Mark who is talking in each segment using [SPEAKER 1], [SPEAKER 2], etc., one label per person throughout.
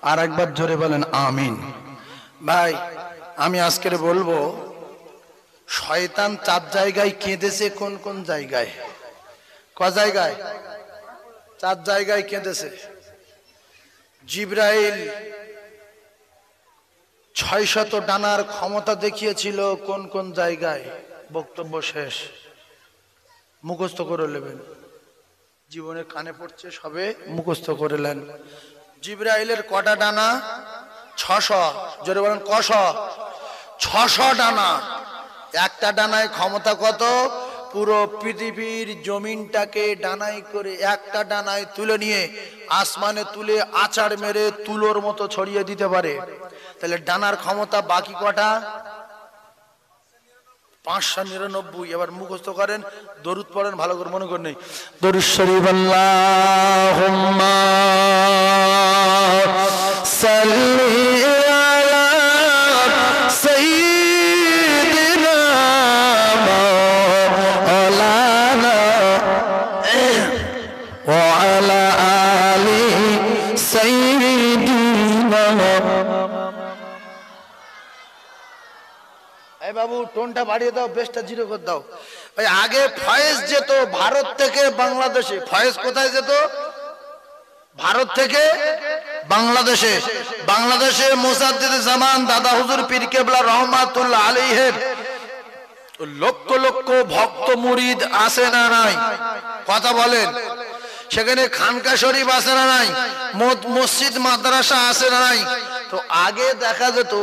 [SPEAKER 1] আর একবার জোরে বলেন আমিন। ভাই আমি আজকে বলবো শয়তান চার জায়গায় কেঁদেছে। কোন কোন জায়গায়? ক জায়গায়? চার জায়গায় কেঁদেছে। জিবরাইল 600 ডানার ক্ষমতা দেখিয়েছিল। কোন কোন জায়গায়? বক্তব্য শেষ। মুখস্থ করে নেবেন, জীবনে কানে পড়ছে সবে মুখস্থ করে নেন। জিবরাইলের কটা ডানা? 600। জোরে বলেন কশ? 600 ডানা। একটা ডানায় ক্ষমতা কত? পুরো পৃথিবীর জমিনটাকে ডানায় করে একটা ডানায় তুলে নিয়ে আসমানে তুলে আছাড় মেরে তুলোর মতো ছড়িয়ে দিতে পারে। তাহলে ডানার ক্ষমতা বাকি কটা? 599। এবার মুখস্থ করেন, দরুদ পড়েন, ভালো করে মনে করেন। নেই দরুদ শরীফ আল্লাহুম্মা সাল্লি আলা সাইয়্যিদিনা মাওলানা ওয়া আলা আলি সাইয়্যিদিনা। বাবু টোনটা বাড়িয়ে দাও, বেশটা জিরো করে দাও। ভাই আগে ফয়েজ যেত ভারত থেকে বাংলাদেশে। ফয়েজ কোথায় যেত? ভারত থেকে বাংলাদেশে। বাংলাদেশে মুসাদ্দিদে জামান দাদা হুজুর পীর কেবলা রহমাতুল্লাহ আলাইহির লক্ষ লক্ষ ভক্ত মুরিদ আছে না নাই? কথা বলেন। সেখানে খানকা শরীফ আছে না নাই? মসজিদ মাদ্রাসা আছে না নাই? তো আগে দেখা যেত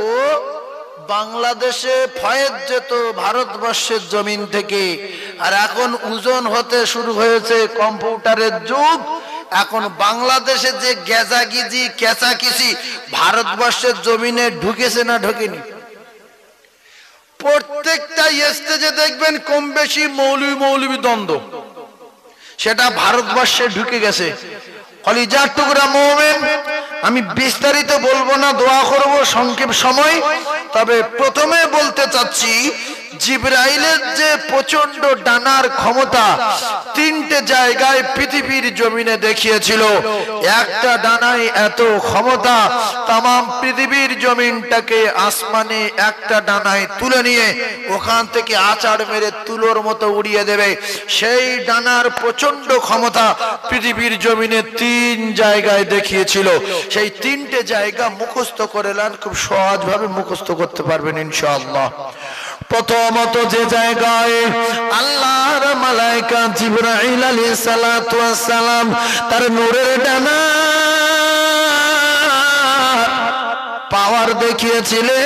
[SPEAKER 1] বাংলাদেশে ফয়েজ যেত ভারতবর্ষের জমিন থেকে। আর এখন ওজন হতে শুরু হয়েছে কম্পিউটারের যুগ। এখন বাংলাদেশে যে গেজাগিজি কেচাকিচি ভারতবর্ষের জমিনে ঢুকেছে না ঢোকেনি? প্রত্যেকটা স্টেজে দেখবেন কম বেশি মৌলবি দ্বন্দ্ব। সেটা ভারতবর্ষে ঢুকে গেছে। কলিজার টুকরা মুমিন, আমি বিস্তারিত বলবো না, দোয়া করব সংক্ষেপ সময়। তবে প্রথমে বলতে চাচ্ছি জিবরাইলের যে প্রচন্ড ডানার ক্ষমতা তিনটে জায়গায় পৃথিবীর জমিনে দেখিয়েছিল। একটা ডানায় এত ক্ষমতা তামাম পৃথিবীর জমিনটাকে আসমানে একটা ডানায় তুলে নিয়ে ওখান থেকে আছাড় মেরে তুলোর মতো উড়িয়ে দেবে। সেই ডানার প্রচন্ড ক্ষমতা পৃথিবীর জমিনে তিন জায়গায় দেখিয়েছিল। সেই তিনটে জায়গা মুখস্থ করে নেন, খুব সহজভাবে মুখস্থ করতে পারবেন ইনশাআল্লাহ। প্রথমত যে জায়গায় আল্লাহর মালায়েকা জিবরাইল আলাইহিস সালাতু ওয়াস সালাম তার নূরের ডানা পাওয়ার দেখিয়েছিলেন,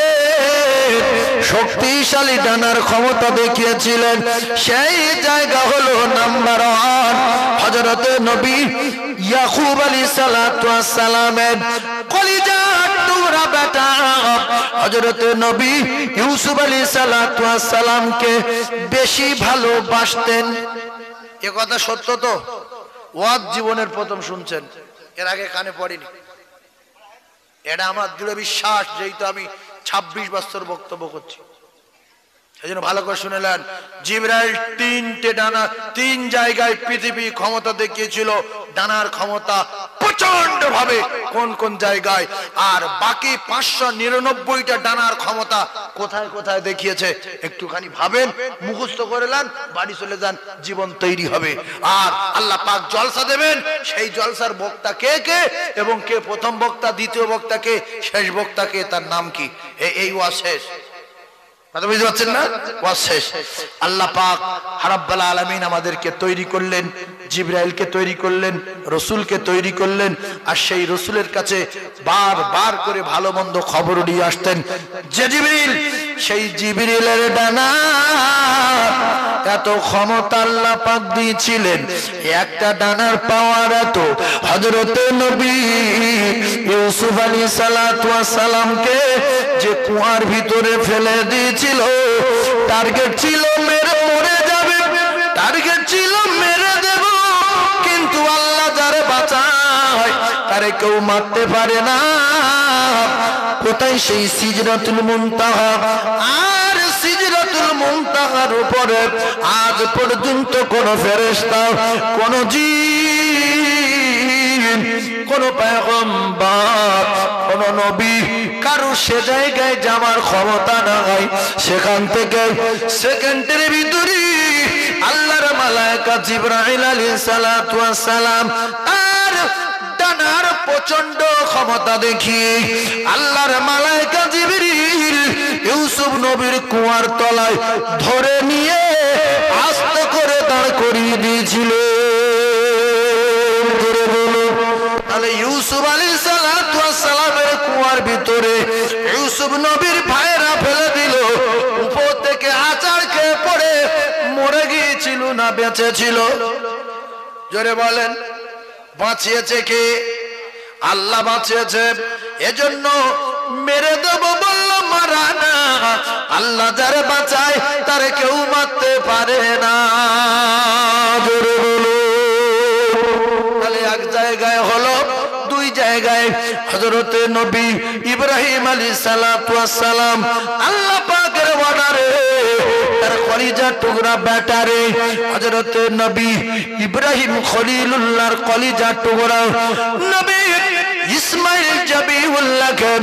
[SPEAKER 1] শক্তিশালী ডানার ক্ষমতা দেখিয়েছিলেন, সেই জায়গা হলো নাম্বার 1 হযরতে নবী ইয়াকুব আলাইহিস সালাতু ওয়াস সালামের কলিজার টুকরা বেটা হযরতে নবী ইউসুফ আলাইহিস সালাতু ওয়াস সালামকে বেশি ভালোবাসতেন। এ কথা সত্য তো? ওয়াজ জীবনের প্রথম শুনছেন, এর আগে কানে পড়েনি। এটা আমার দৃঢ় বিশ্বাস, যেহেতু আমি 26 বছর বক্তব্য করছি। সেজন্য ভালো করে শুনেলেন। জিবরাইল তিনটে ডানা তিন জায়গায় পৃথিবী ক্ষমতা দেখিয়েছিল। ডানার ক্ষমতা প্রচন্ড ভাবে কোন কোন জায়গায়, আর বাকি 599টা ডানার ক্ষমতা কোথায় কোথায় দেখিয়েছে একটুখানি ভাবেন, মুখস্থ করে নেন, বাড়ি চলে যান, জীবন তৈরি হবে। আর আল্লাহ পাক জলসা দেবেন, সেই জলসার বক্তা কে কে এবং কে প্রথম বক্তা, দ্বিতীয় বক্তা কে, শেষ বক্তা কে, তার নাম কি, এই ওয়াজ শেষ। কথা বুঝতে পারছেন না? ওয়াজ শেষ। আল্লাহ পাক রাব্বুল আলামিন আমাদেরকে তৈরি করলেন, জিবরাইলকে তৈরি করলেন, রসুলকে তৈরি করলেন। আর সেই রসুলের কাছে বারবার করে ভালো মন্দ খবর নিয়ে আসতেন যে জিবরিল, সেই জিবরিলের ডানা এত ক্ষমতা আল্লাহ পাক দিয়েছিলেন, একটা ডানার পাওয়ার এত হযরতে নবী ইউসুফ আলাইহিস সালাতু ওয়াস সালামকে যে কুয়ার ভিতরে ফেলে দিয়েছিল, টার্গেট ছিল মেরে মরে যাবে, টার্গেট ছিল মেরে দেব, কিন্তু আল্লাহ যারে বাঁচায় তারে কেউ মারতে পারে না। কোথায়? সেই সিজরাতুল মুনতাহা। আর সিজরাতুল মুনতাহার উপরে আজ পর্যন্ত কোন ফেরেশতা, কোন জিন, কোন পয়গম্বর, নবী কারো সে জায়গায় যাওয়ার ক্ষমতা নাই, সেখান থেকে সেকেন্ডের ভিতরে আল্লাহর মালায়েকা জিবরাইল আলাইহিস সালাতু ওয়াস সালাম আর ডানার প্রচন্ড ক্ষমতা দেখিয়ে আল্লাহর মালায়েকা জিবরিল ইউসুফ নবীর কুয়ার তলায় ধরে নিয়ে আস্তে করে দাঁড় করিয়ে দিয়েছিল। তাহলে ইউসুফ আলাইহিস সালাতু ওয়াস সালামের কুয়ার ভিতরে ইউসুফ নবীর ভাইরা ফেলে দিল, উপর থেকে আছাড় খেয়ে পড়ে মরে গিয়েছিল না বেঁচে ছিল? জোরে বলেন, বাঁচিয়েছে কে? আল্লাহ বাঁচিয়েছে। এজন্য মেরে দেব বলল মারা না, আল্লাহ যারে বাঁচায় তারে কেউ মারতে পারে না। জোরে বলো। তাহলে এক জায়গায় হলো, দুই জায়গায় হযরতে নবী ইব্রাহিম আলাইহিস সালাতু ওয়াস সালাম আল্লাহ পাকের অর্ডারে তার কলিজার টুকরা বেটারে হযরতে নবী ইব্রাহিম খলিলুল্লাহর কলিজার টুকরা নবী ইসমাইল জাবিউল্লাহকে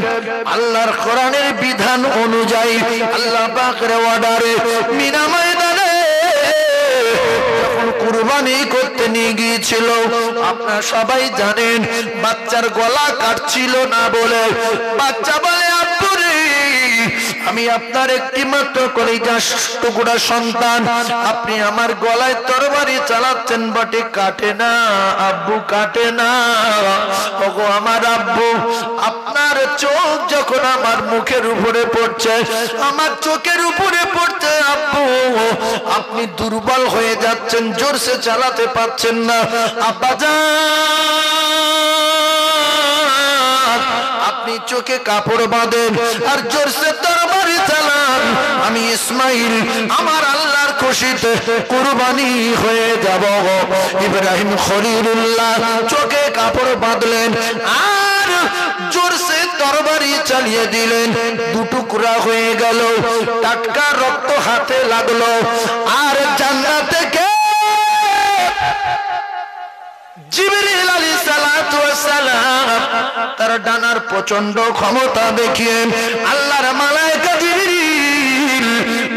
[SPEAKER 1] আল্লাহর কোরআনের বিধান অনুযায়ী আল্লাহ পাকের অর্ডারে মিনা ময়দানে যখন কুরবানি করতে নিয়ে গিয়েছিল, আপনারা সবাই জানেন বাচ্চার গলা কাটছিল না বলে বাচ্চা বলে, আব্বু রে আমি আপনার একটি মাত্র কলিজার টুকরা সন্তান, আপনি আমার গলায় তরবারি চালাচ্ছেন বটে, কাটে না আব্বু, কাটে না। ওগো আমার আব্বু, আপনার চোখ যখন আমার মুখের উপরে পড়ছে, আমার চোখের উপরে পড়ছে আব্বু, আপনি দুর্বল হয়ে যাচ্ছেন, জোরসে চালাতে পারছেন না। আব্বাজান আপনি চোখে কাপড় বাঁধেন আর জোরসে তরবারি চালান, আমি ইসমাইল আমার আল্লাহর খুশিতে কুরবানি হয়ে যাব। ইব্রাহিম খলিলুল্লাহ চোখে কাপড় বাঁধলেন আর জোরসে তরবারি চালিয়ে দিলেন, দুটুকরা হয়ে গেল, টাটকা রক্ত হাতে লাগলো। আর জান্নাত থেকে জিবরিল আলাইহিস সালাতু ওয়াস সালাম তার ডানার প্রচন্ড ক্ষমতা দেখিয়ে আল্লাহর মালায়েকা জিবরিল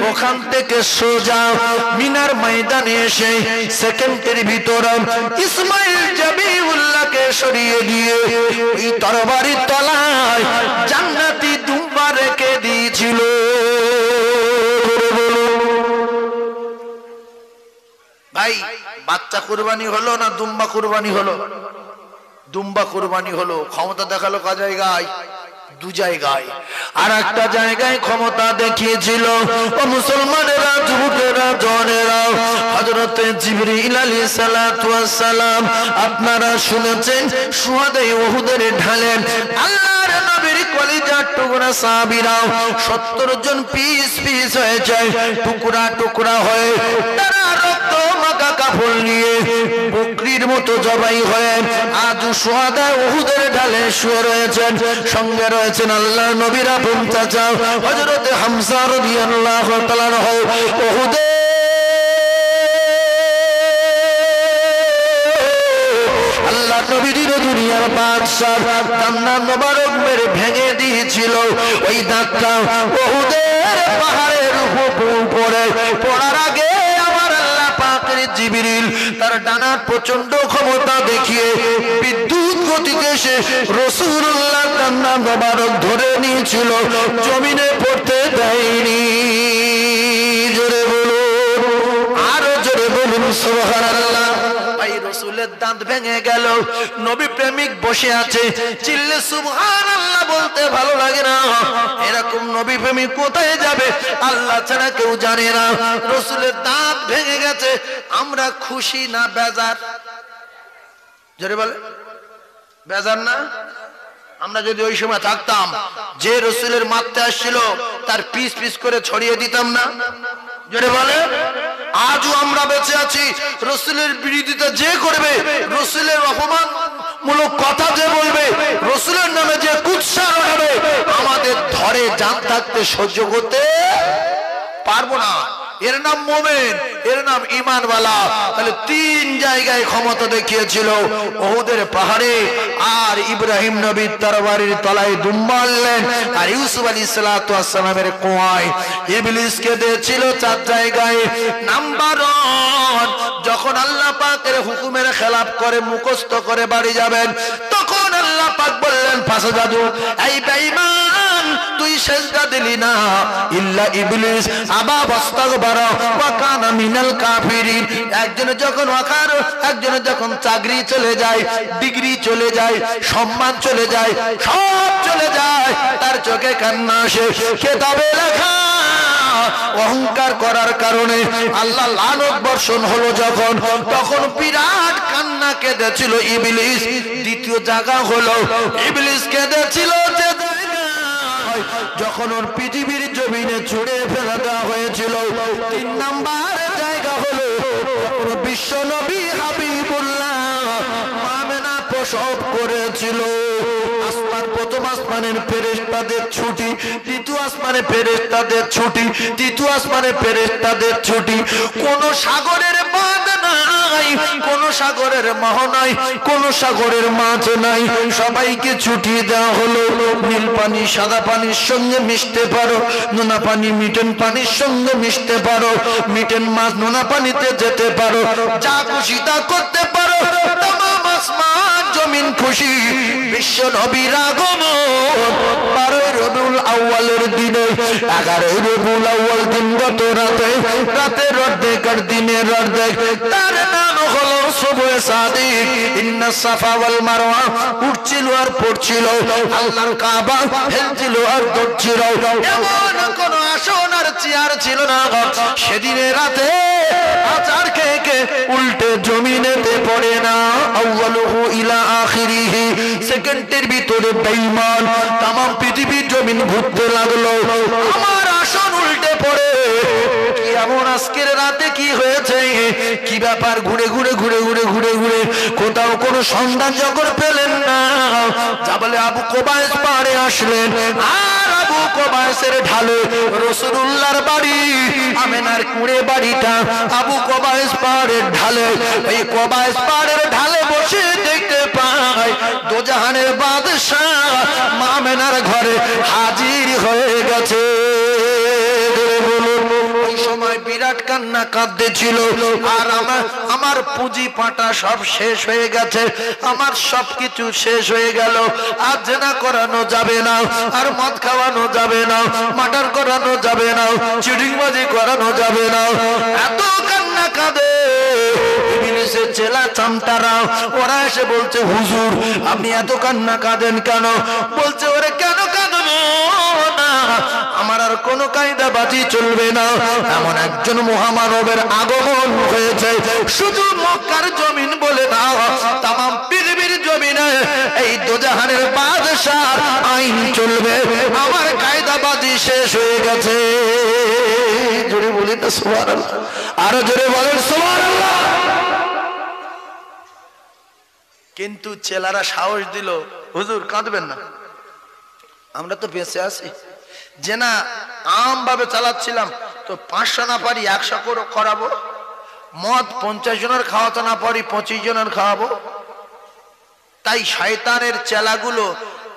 [SPEAKER 1] ওখান থেকে সোজা মিনার ময়দানে এসে সেকেন্ডের ভিতরে ইসমাইল জাবিউল্লাহকে সরিয়ে দিয়ে ওই তরবারির তলায় জান্নাতি দুম্বা রেখে দিয়েছিল। ভাই বাচ্চা কুরবানি হলো না দুম্বা কুরবানি হলো? দুম্বা কুরবানি হলো। ক্ষমতা দেখালো ক জায়গায়? দু জায়গায়। আর একটা জায়গায় ক্ষমতা দেখিয়েছিল ও মুসলমানেরা, যুবকেরা, জওয়ানেরা, হযরতে জিবরিল আলাইহিস সালাতু ওয়াস সালাম আপনারা শুনেছেন শুহাদে উহুদের ঢালে আল্লাহর নবীর কলিজার টুকরা সাহাবীরা 70 জন পিস পিস হয়ে যায়, টুকরা টুকরা হয়ে তারা রক্ত মাখা কাপড় নিয়ে বকরির মতো জবাই হয়ে আজ শুহাদে উহুদের ঢালে শুয়ে রয়েছেন। সঙ্গে রয়েছেন আল্লাহর নবীর আপন চাচা হযরতে হামজা রাদিয়াল্লাহু তাআলা আনহু। উহুদে আল্লাহ নবীর দুনিয়ার বাদশা জান্নাত মোবারক মেরে ভেঙে দিয়েছিল, ওই দাঁতটা উহুদের পাহাড়ের উপরে পড়ার আগে আমার আল্লাহ পাকের জিবরিল তার ডানার প্রচন্ড ক্ষমতা দেখিয়ে বিদ্যুৎ গতিতে সে রাসূলুল্লাহর ডানা মোবারক ধরে নিয়েছিল, জমিনে পড়তে দেয়নি। জোরে বলুন, আরো জোরে বলুন সুবহানাল্লাহ। ভাই রাসূলের দাঁত ভেঙে গেল, নবী প্রেমিক বসে আছে, চিল্লে সুবহানাল্লাহ বলতে ভালো লাগে না। এরকম নবী প্রেমিক কোথায় যাবে আল্লাহ ছাড়া কেউ জানে না। রাসূলের দাঁত ভেঙে গেছে, আমরা খুশি না বেজার? জোরে বলে, বেজার না? আমরা যদি ওই সময় থাকতাম, যে রাসূলের মারতে আসছিল তার পিস পিস করে ছড়িয়ে দিতাম না? জোরে বলে, আজও আমরা বেঁচে আছি। রাসূলের বিরোধিতা যে করবে, রাসূলের অপমানমূলক কথা যে বলবে, রাসূলের নামে যে কুৎসা রটাবে, আমাদের ধরে জান থাকতে সহ্য করতে পারবো না। এর নাম মোমেন, এর নাম ঈমানওয়ালা। তাহলে তিন জায়গায় ক্ষমতা দেখিয়েছিল, ওহুদের পাহাড়ে, আর ইব্রাহিম নবীর তরবারির তলায় দুম মারলেন, আর ইউসুফ আলাইহিস সালাতু ওয়াস সালামের কুয়ায়। ইবলিসকে দিয়েছিল চার জায়গায়। নাম্বার 1, যখন আল্লাহ পাকের হুকুমের খেলাফ করে মুখস্থ করে বাড়ি যাবেন, তখন আল্লাহ পাক বললেন ফাসাজাদু, এই বেঈমান তুই সিজদা দিলি না, ইল্লা ইবলিস আবা ওয়াস্তাগবারা ওয়া কানা মিনাল কাফিরিন। একজনের যখন ওয়াকার, একজনের যখন চাকরি চলে যায়, ডিগ্রি চলে যায়, সম্মান চলে যায়, সব চলে যায়, তার চোখে কান্না আসে। কিতাবে লেখা অহংকার করার কারণে আল্লাহ লানত বর্ষণ হলো যখন, তখন বিরাট কান্না কেঁদেছিল ইবলিস। দ্বিতীয় জায়গা হলো ইবলিস কেঁদেছিল যে যখন ওর পৃথিবীর জমিনে ছুড়ে ফেলে দেওয়া হয়েছিল। 3 নাম্বার জায়গা হলো বিশ্ব নবী হাবিবুল্লাহ আমেনা প্রসব করেছিল। আসমান, প্রথম আসমানের ফেরেশতাদের ছুটি, দ্বিতীয় আসমানে ফেরেশতাদের ছুটি, তৃতীয় আসমানে ফেরেশতাদের ছুটি। কোন সাগরের বাঁধ নাই, কোন সাগরের মোহ নাই, কোন সাগরের মাছ নাই, সবাইকে ছুটি দেওয়া হলো। নীল পানি সাদা পানির সঙ্গে মিশতে পারো, নোনা পানি মিটেন পানির সঙ্গে মিশতে পারো, মিটেন মাছ নোনা পানিতে যেতে পারো, যা খুশি তা করতে পারো। তামাম আসমান জমিন খুশি। বিশ্ব নবীর আগমন 12 রবিউল আউয়ালের দিনে, 11 রবিউল আউয়াল দিন গত রাতে, রাতের অর্ধেক আর দিনের অর্ধেক, তার নাম হলো সুবহে সাদিক। ইন্না সাফা ওয়াল মারওয়া উঠছিল আর পড়ছিল, আল্লাহর কাবা হেলছিল আর দৌড়ছিল। এমন কোন আসন আর চেয়ার ছিল না সেদিনের রাতে আচার খেয়ে খেয়ে উল্টে জমিনেতে পড়ে না। আউয়ালুহু ইলা আখিরিহি, সেকেন্ডের ভিতরে বেঈমান তাম পৃথিবীর জমিন ঘুরতে লাগলো, আমার আসন উল্টে পড়ে। কি এমন আজকের রাতে কি হয়েছে, কি ব্যাপার? ঘুরে ঘুরে ঘুরে ঘুরে ঘুরে ঘুরে কোথাও কোনো সন্ধান যখন পেলেন না, যা বলে আবু কোবায়েস পাহাড়ে আসলেন, আর আবু কোবায়েসের ঢালে রাসূলুল্লাহর বাড়ি, আমেনার কুঁড়ে বাড়িটা আবু কোবায়েস পাহাড়ের ঢালে। এই কোবায়েস পাহাড়ের ঢালে বসে দেখতে পায় দোজাহানের বাদশাহ মা আমেনার ঘরে হাজির হয়ে গেছে। ওই সময় বিরাট কান্না কাঁদতেছিল, আর আমার পুঁজি পাটা সব শেষ হয়ে গেছে, আমার সবকিছু শেষ হয়ে গেল। আর জেনা করানো যাবে না, আর মদ খাওয়ানো যাবে না, মার্ডার করানো যাবে না, চিটিংবাজি করানো যাবে না। এত কান্না কাঁদে। ইবলিসের চেলা চামটারা ওরা এসে বলছে, হুজুর আপনি এত কান্না কাঁদেন কেন? বলছে, ওরে কেন কাঁদবো না, আমার আর কোনো কায়দাবাজি চলবে না। এমন একজন মহামানবের আগমন হয়েছে, শুধু মক্কার জমিন বলে না, তামাম পৃথিবীর জমিনে এই দোজাহানের বাদশাহ আইন চলবে, আমার কায়দাবাজি শেষ হয়ে গেছে। জোরে বলি না সুবহানাল্লাহ, আরো জোরে বলেন সুবহানাল্লাহ। কিন্তু চেলারা সাহস দিল, হুজুর কাঁদবেন না, আমরা তো বেঁচে আছি। যে না আম ভাবে চালাচ্ছিলাম, তো 500 না পারি 100 করে করাবো, মদ 50 জনের খাওয়াতে না পারি 25 জনের খাওয়াবো। তাই শয়তানের চেলাগুলো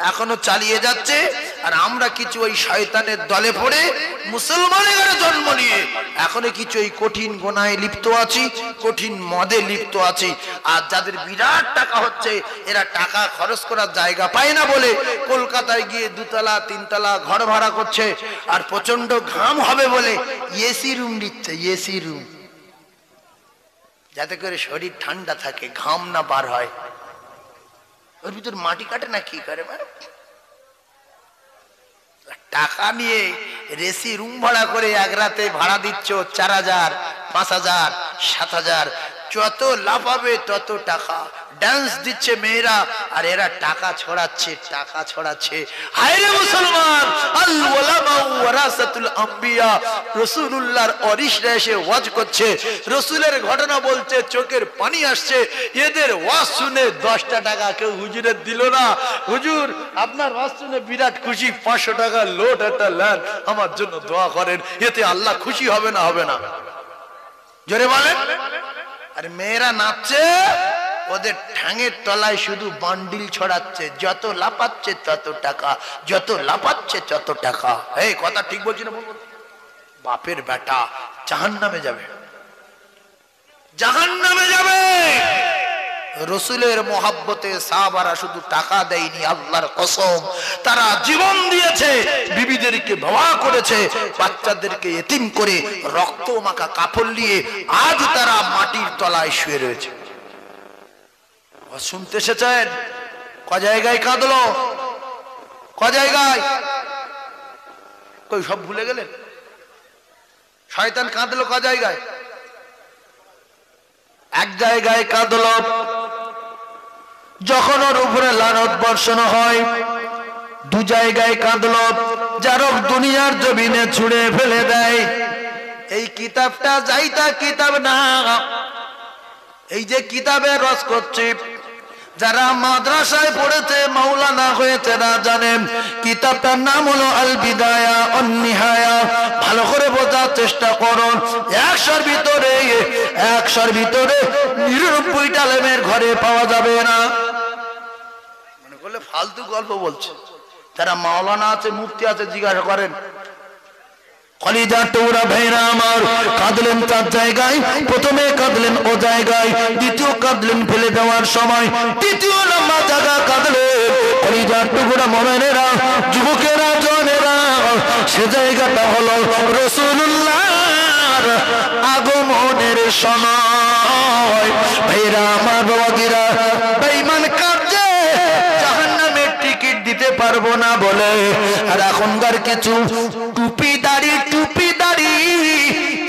[SPEAKER 1] এখনো চালিয়ে যাচ্ছে, আর আমরা কিছু ওই শয়তানের দলে পড়ে মুসলমানের ঘরে জন্ম নিয়ে এখনো কিছু ওই কঠিন গোনায় লিপ্ত আছি, কঠিন মদে লিপ্ত আছি। আর যাদের বিরাট টাকা হচ্ছে, এরা টাকা খরচ করার জায়গা পায় না বলে কলকাতায় গিয়ে 2 তলা 3 তলা ঘর ভাড়া করছে, আর প্রচন্ড ঘাম হবে বলে এসি রুম নিচ্ছে, এসি রুম, যাতে করে শরীর ঠান্ডা থাকে, ঘাম না বার হয়। ওর ভিতর মাটি কাটে না কি করে, মানে টাকা নিয়ে রেসি রুম ভাড়া করে এক রাতে ভাড়া দিচ্ছ 4000, 5000, 7000, যত লাফাবে তত টাকা। ডান্স দিচ্ছে মেয়েরা আর এরা টাকা ছড়াচ্ছে, টাকা ছড়াচ্ছে। হায়রে মুসলমান, আল উলামা ওয়ারাসাতুল আম্বিয়া, রাসূলুল্লাহর ওয়ারিসরা এসে ওয়াজ করছে, রাসূলের ঘটনা বলছে, চোখের পানি আসছে। এদের ওয়াজ শুনে 10টা টাকা কেউ হুজুরের দিল না। হুজুর আপনার ওয়াজ শুনে বিরাট খুশি, 500 টাকা লোট একটা নেন, আমার জন্য দোয়া করেন, এতে আল্লাহ খুশি হবে না? হবে না? জোরে বলেন। আর মেয়েরা নাচছে, ওদের ঠ্যাঙের তলায় শুধু বান্ডিল ছড়াচ্ছে, যত লাফাচ্ছে তত টাকা, যত লাফাচ্ছে তত টাকা। এই কথা ঠিক বলছি না? বলবো বাপের বেটা জাহান্নামে যাবে, জাহান্নামে যাবে। রসুলের মোহাব্বতে সাহাবারা শুধু টাকা দেয়নি, আল্লাহর কসম তারা জীবন দিয়েছে, বিবিদেরকে বিবাহ করেছে, বাচ্চাদেরকে এতিম করে রক্ত মাখা কাপড় নিয়ে আজ তারা মাটির তলায় শুয়ে রয়েছে। শুনতে এসেছেন? ক জায়গায় কাঁদলো, ক জায়গায়? কই সব ভুলে গেলেন? শয়তান কাঁদলো ক জায়গায়? এক জায়গায় কাঁদলো যখন ওর উপরে লানত বর্ষণ হয়। 2 জায়গায় কাঁদলো যার দুনিয়ার জমিনে ছুঁড়ে ফেলে দেয়। এই কিতাবটা যাইতা কিতাব না, এই যে কিতাবে রস করছে, যারা মাদ্রাসায় পড়েছে, মাওলানা হয়েছে না জানেন, কিতাবটার নাম হলো আল বিদায়া ওয়ান নিহায়া। ভালো করে বোঝার চেষ্টা করুন। 100র ভিতরে 99টা আলেমের ঘরে পাওয়া যাবে না। মনে করলে ফালতু গল্প বলছে। যারা মাওলানা আছে, মুফতি আছে, জিজ্ঞাসা করেন। কলিজার টুকরা ভাইরা আমার, কাঁদলেন 4 জায়গায়। প্রথমে কাঁদলেন ও জায়গায়, দ্বিতীয় কাঁদলেন ফেলে দেওয়ার সময়, তৃতীয় নম্বর জায়গা কাঁদলেন কলিজার টুকরা মুমিনেরা, যুবকেরা, জওয়ানেরা। সে জায়গাটা হলো রাসূলুল্লাহর আগমনের সময়। ভাইরা আমার, বাবাজিরা, বেঈমান কাঁদছে জাহান্নামের টিকিট দিতে পারবো না বলে। আর এখনকার কিছু টুপিদারি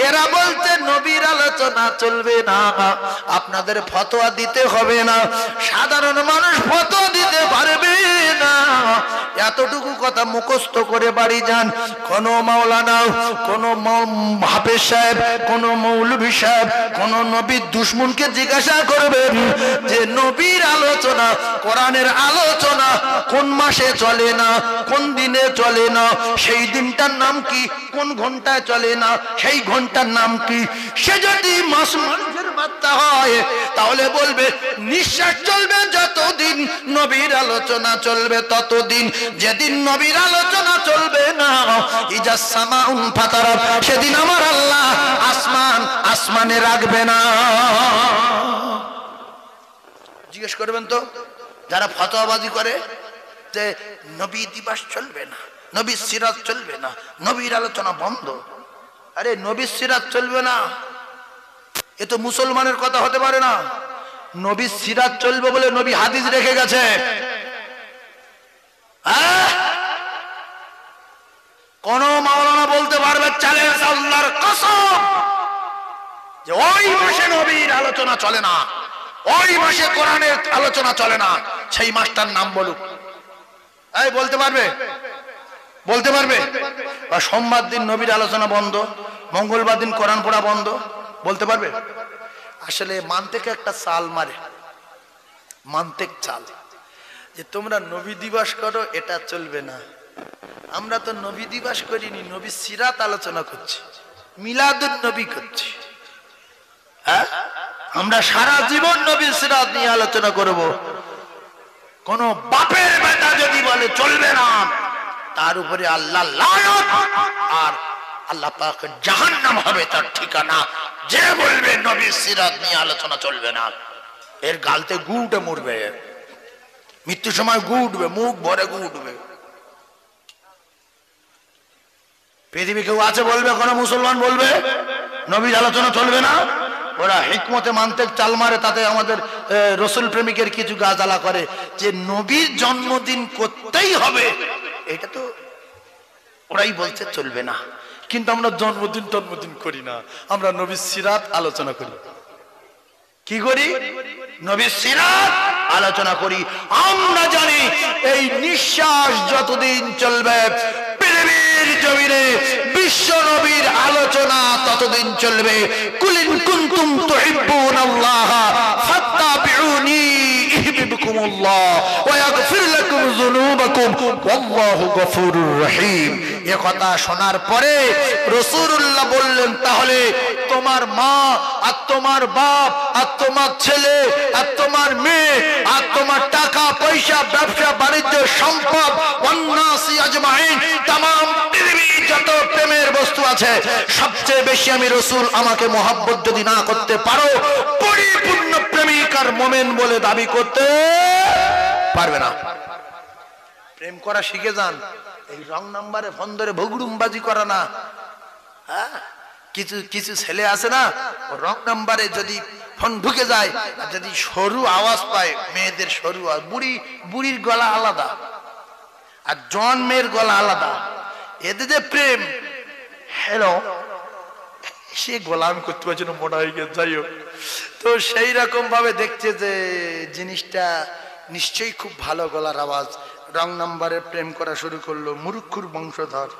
[SPEAKER 1] এরা বলছে নবীর আলোচনা চলবে না, আপনাদের ফতোয়া দিতে হবে না, সাধারণ মানুষ ফতোয়া দিতে পারবে না। এতটুকু কথা মুখস্থ করে বাড়ি যান। কোন মাওলানা, কোন হাফেজ সাহেব, কোন মৌলভী সাহেব, কোন নবীর দুশমনকে জিজ্ঞাসা করবেন যে নবীর আলোচনা, কোরআনের আলোচনা কোন মাসে চলে না, কোন দিনে চলে না, সেই দিনটার নাম কি, কোন ঘন্টায় চলে না, সেই ঘন্টার নাম কি। সে যদি মানুষের বাচ্চা হয় তাহলে বলবে নিঃশ্বাস চলবে যতদিন, নবীর আলোচনা চলবে ততদিন। যেদিন নবীর আলোচনা চলবে না, ইজাস সামাউন ফাতারাত, সেদিন আমার আল্লাহ আসমানে রাখবে না। জিজ্ঞেস করবেন তো যারা ফতোয়াবাজি করে যে নবী দিবস চলবে না, নবীর সিরাত চলবে না, নবীর আলোচনা বন্ধ। আরে নবীর সিরাত চলবে না, এ তো মুসলমানের কথা হতে পারে না। নবীর সিরাত চলবে বলে নবী হাদিস রেখে গেছে। কোন মাওলানা বলতে পারবে চ্যালেঞ্জ আল্লাহর কসম যে ওই মাসে নবীর আলোচনা চলে না, ওই মাসে কোরআনের আলোচনা চলে না, সেই মাসটার নাম বলুক? এই বলতে পারবে? বলতে পারবে? বা সোমবার দিন নবীর আলোচনা বন্ধ, মঙ্গলবার দিন কোরআন পড়া বন্ধ, বলতে পারবে? আসলে মানতেকে একটা চাল মারে, মানতেক চাল, যে তোমরা নবী দিবস করো, এটা চলবে না। আমরা তো নবী দিবস করিনি, নবী সিরাত আলোচনা করছি, মিলাদুন নবী করছি। হ্যাঁ, আমরা সারা জীবন নবীর সিরাত নিয়ে আলোচনা করব। কোন বাপের বেটা যদি বলে চলবে না, তার উপরে আল্লাহ লানত আর আল্লাহ পাকের জাহান্নাম হবে তার ঠিকানা। যে বলবে নবীর সিরাত নিয়ে আলোচনা চলবে না, এর গালতে গু উঠে মরবে, মৃত্যুর সময় গু উঠবে, মুখ ভরে গু উঠবে। পৃথিবী কেউ আছে বলবে, কোন মুসলমান বলবে নবীর আলোচনা চলবে না? ওরা হিকমতে মানতে চাল মারে, তাতে আমাদের রসুল প্রেমিকের কিছু গাজালা করে যে নবীর জন্মদিন করতেই হবে, এটা তো ওরাই বলছে চলবে না। কিন্তু আমরা জন্মদিন করি না, আমরা নবীর সিরাত আলোচনা করি। কি করি? নবীর সিরাত আলোচনা করি। আমরা জানি এই নিঃশ্বাস যতদিন চলবে পৃথিবীর জমিনে বিশ্ব নবীর আলোচনা ততদিন চলবে। কুলিন কুনতুম তুহিব্বুনাল্লাহ ফাত্তাবিউনি ইহবিবকুমুল্লাহ ওয়া ইয়াগফির লাকুম যুনুবাকুম ওয়াল্লাহু গফুরুর রহিম। এই কথা শোনার পরে রাসূলুল্লাহ বললেন, তাহলে তোমার মা আর তোমার বাপ আর তোমার ছেলে আর তোমার মেয়ে আর তোমার টাকা পয়সা ব্যবসা বাণিজ্য সম্পদ ওয়ান্নাসি আজমাইন तमाम পৃথিবীর যত প্রেমের বস্তু আছে সবচেয়ে বেশি আমি রাসূল আমাকে মহব্বত যদি না করতে পারো পরিপূর্ণ প্রেমিক আর মুমিন বলে দাবি করতে পারবে না। প্রেম করা শিখে যান। এই রং নাম্বারে ফোন ধরে ভগুড়ুমবাজি করা না। হ্যাঁ, কিছু কিছু ছেলে আছে না, রং নাম্বারে যদি ফোন ঢুকে যায় আর যদি সরু আওয়াজ পায়, মেয়েদের সরু আওয়াজ, বুড়ির গলা আলাদা আর জন মেয়ের গলা আলাদা, এদের যে প্রেম, হ্যালো সে গোলাম করতে পারছে না, মোটা হয়ে গেছে। যাই হোক, তো সেই রকম ভাবে দেখছে যে জিনিসটা নিশ্চয়ই খুব ভালো গলার আওয়াজ। রং নাম্বারে প্রেম করা শুরু করলো, মুরুক্ষুর বংশধর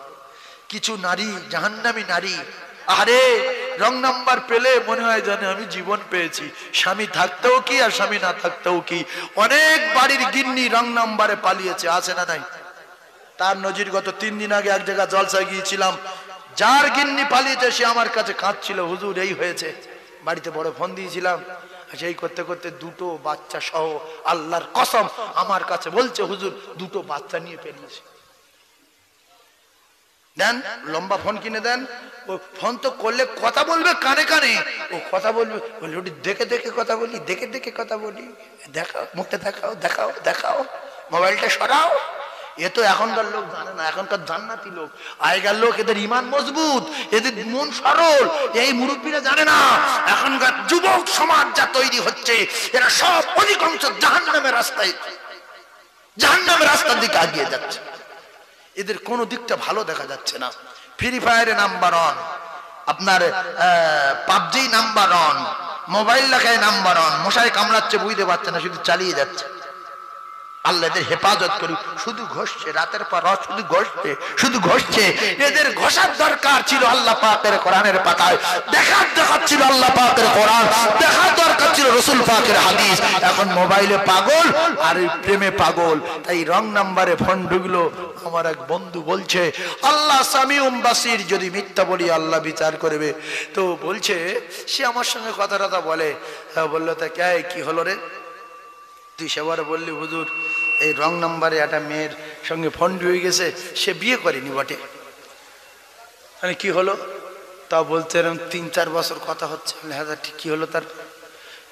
[SPEAKER 1] কিছু নারী, জাহান্নামী নারী। আরে রং নাম্বার পেলে মনে হয় জানে আমি জীবন পেয়েছি। স্বামী থাকতেও কি আর স্বামী না থাকতেও কি। অনেক বাড়ির গিন্নি রং নাম্বারে পালিয়েছে, আছে না নাই? তার নজির গত 3 দিন আগে এক জায়গায় জলসায় গিয়েছিলাম, যার গিন্নি পালিয়েছে সে আমার কাছে কাঁদছিল, হুজুর এই হয়েছে। বাড়িতে বড় ফোন দিয়েছিলাম, সেই করতে করতে 2টো বাচ্চা সহ আল্লাহর কসম আমার কাছে বলছে, হুজুর 2টো বাচ্চা নিয়ে পেরিয়েছে। দেন লম্বা ফোন কিনে দেন। ও ফোন তো করলে কথা বলবে কানে কানে, ও কথা বলবে দেখে দেখে কথা বলি, দেখে দেখে কথা বলি, দেখাও মুখটা, দেখাও দেখাও দেখাও, মোবাইলটা সরাও। এ তো এখনকার লোক জানে না, এখনকার জান্নাতি লোক। আগেকার লোক এদের ইমান মজবুত, এদের মন সরল, এই মুরব্বীরা জানে না। এখনকার যুবক সমাজ যা তৈরি হচ্ছে, এরা সব অধিকাংশ জাহান্নামের রাস্তায়, জাহান্নামের রাস্তার দিকে এগিয়ে যাচ্ছে। এদের কোনো দিকটা ভালো দেখা যাচ্ছে না। ফ্রি ফায়ারে নাম্বার 1, আপনার পাবজি নাম্বার 1, মোবাইল লেখায় নাম্বার 1, মশায় কামড়াচ্ছে বুঝতে পারছে না, শুধু চালিয়ে যাচ্ছে। আল্লাহ এদের হেফাজত করি। শুধু ঘষছে, রাতের পর রাত শুধু ঘষছে, শুধু ঘষছে। এদের ঘষার দরকার ছিল আল্লাহ পাকের কোরআনের পাতায়, দেখার দরকার ছিল আল্লাহ পাকের কোরআন, দেখার দরকার ছিল রাসূল পাকের হাদিস। এখন মোবাইলে পাগল আর প্রেমে পাগল, তাই রং নাম্বারে ফোন ঢুকলো। আমার এক বন্ধু বলছে, আল্লাহ সামিউম বাসির, যদি মিথ্যা বলি আল্লাহ বিচার করবে। তো বলছে, সে আমার সঙ্গে কথা টথা বলে। বললো, তা কে কি হলো রে? তুই সেবারে বললি, হুজুর এই রং নাম্বারে একটা মেয়ের সঙ্গে ফোন ঢুকে গেছে, সে বিয়ে করেনি বটে। মানে কি হলো? তা বলতে এরকম 3-4 বছর কথা হচ্ছে। হ্যাঁ ঠিক, কি হলো তার?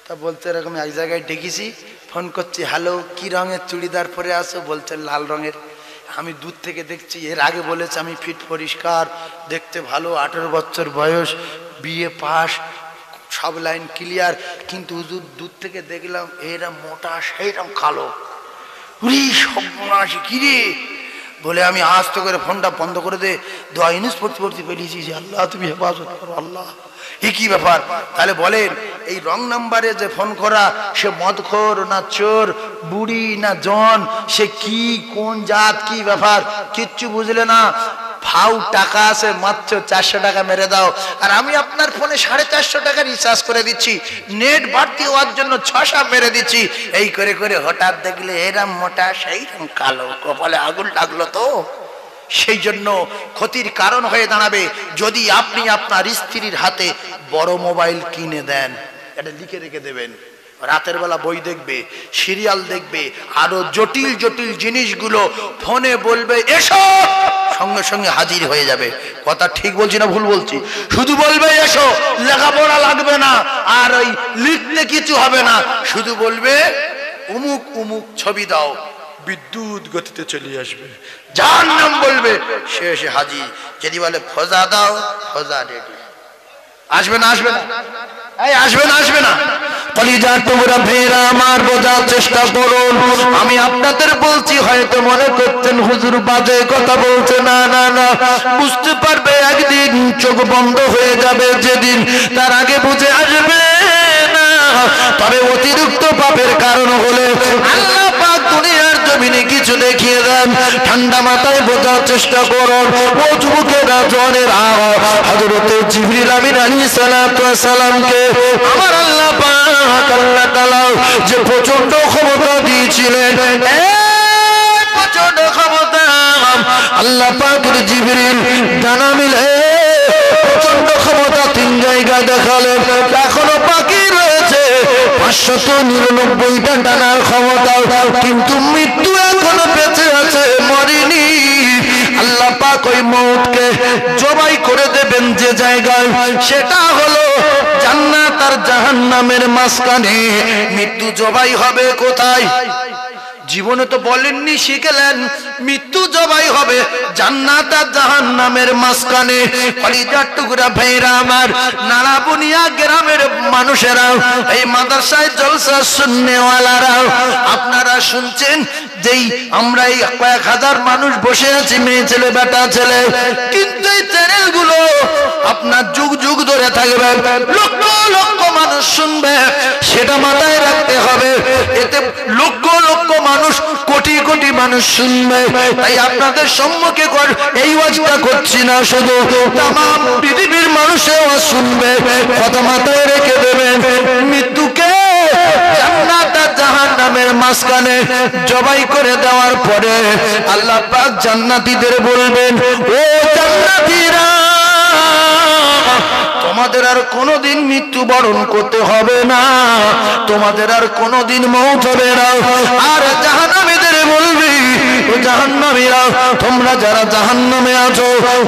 [SPEAKER 1] তা বলতে এরকম এক জায়গায় ডেকেছি, ফোন করছি, হ্যালো কি রঙের চুড়িদার পরে আসো? বলছে লাল রঙের। আমি দূর থেকে দেখছি, এর আগে বলেছে আমি ফিট পরিষ্কার, দেখতে ভালো, 18 বছর বয়স, বিয়ে পাস, সব লাইন ক্লিয়ার। কিন্তু হুজুর দূর থেকে দেখলাম এরা মোটা, সেইরকম কালো। উরি সর্বনাশ, কি রে? বলে আমি আস্ত করে ফোনটা বন্ধ করে দে, দোয়া ইউনুস পড়তে পড়তে বেরিয়েছি যে আল্লাহ তুমি হেফাজত করো আল্লাহ। এ কি ব্যাপার? তাহলে বলেন, এই রং নাম্বারে যে ফোন করা, সে মদখোর না চোর, বুড়ি না জন, সে কি কোন জাত, কি ব্যাপার কিচ্ছু বুঝলে না। ফাউ টাকা আছে মাত্র 400 টাকা মেরে দাও, আর আমি আপনার ফোনে 450 টাকা রিচার্জ করে দিচ্ছি, নেট বাড়তি হওয়ার জন্য 600 মেরে দিচ্ছি। এই করে করে হঠাৎ দেখলে এরম মোটা সেইরকম কালো, কপালে আগুন লাগলো। তো সেই জন্য ক্ষতির কারণ হয়ে দাঁড়াবে যদি আপনি আপনার স্ত্রীর হাতে বড় মোবাইল কিনে দেন। এটা লিখে রেখে দেবেন, রাতের বেলা বই দেখবে, সিরিয়াল দেখবে, আরো জটিল জটিল জিনিসগুলো ফোনে বলবে এসো, সঙ্গে সঙ্গে হাজির হয়ে যাবে। কথা ঠিক বলছি না ভুল বলছি? শুধু বলবে এসো, লেখাপড়া লাগবে না, আর ওই লিখতে কিছু হবে না, শুধু বলবে উমুক উমুক ছবি দাও, বিদ্যুৎ গতিতে চলে আসবে। যার নাম বলবে সে এসে হাজির। যদি বলে ফজা দাও, ফজা রেডি। আসবে না? আসবে না? আসবে না? আসবে না? কলিজার তোমরা ভেরা আমার বোঝার চেষ্টা করুন। আমি আপনাদের বলছি, হয়তো মনে করছেন হুজুর বাজে কথা বলছে। না না না, বুঝতে পারবে একদিন, চোখ বন্ধ হয়ে যাবে যেদিন, তার আগে বুঝে আসবে না তবে অতিরিক্ত পাপের কারণ হলে আল্লাহ পাক দুনিয়ার জমিনে কিছু দেখিয়ে দেন। ঠান্ডা মাথায় বোঝার চেষ্টা করুন ও যুবকেরা, জওয়ানেরা। হযরত জিবরিল আমিন আলাইহিস সালাতু ওয়াস সালামকে আমার আল্লাহ পাক আল্লাহ তাআলা যে প্রচন্ড ক্ষমতা দিয়েছিলেন, প্রচন্ড ক্ষমতা আল্লাহ পাকের জিবরিল ডানা মিলে প্রচন্ড ক্ষমতা 3 জায়গায় দেখালেন। এখনো বাকি রয়েছে 599টা ডানার ক্ষমতা, কিন্তু মৃত্যু এখনো বেঁচে আছে, মরেনি। আল্লাহ পাক ওই মউতকে জবাই করে দেবেন যে জায়গায়, সেটা হলো জান্নাত আর জাহান্নামের মাঝখানে। মৃত্যু জবাই হবে কোথায়? জীবনে তো বলেননি, শিখলেন মৃত্যু জবাই হবে জান্নাত আর জাহান্নামের মাঝখানে। কলিজার টুকরা ভাইরা আমার, নারাবুনিয়া গ্রামের মানুষেরা, এই মাদ্রাসায় জলসা শুননেওয়ালারা, আপনারা শুনছেন যেই আমরা এই কয়েক হাজার মানুষ বসে আছি, মেয়ে ছেলে বেটা ছেলে, কিন্তু এই চ্যানেলগুলো আপনার যুগ যুগ ধরে থাকবে, লক্ষ লক্ষ মানুষ শুনবে, সেটা মাথায় রাখতে হবে। এতে লক্ষ লক্ষ মানুষ, কোটি কোটি মানুষ শুনবে। তাই আপনাদের সম্মুখে এই ওয়াজটা করছি না, শুধু তামাম পৃথিবীর মানুষেও শুনবে। কথা মাথায় রেখে দেবেন, মৃত্যুকে জান্নাত আর জাহান্নামের মাঝখানে জবাই করে দেওয়ার পরে আল্লাহ পাক জান্নাতীদের বলবেন, ও জান্নাতীরা, তোমাদের আর কোনোদিন মৃত্যু বরণ করতে হবে না, তোমাদের আর কোনোদিন মওত হবে না। আর জাহান্নামীদের বলবি, ও জাহান্নামীরা, তোমরা যারা জাহান্নামে আছো,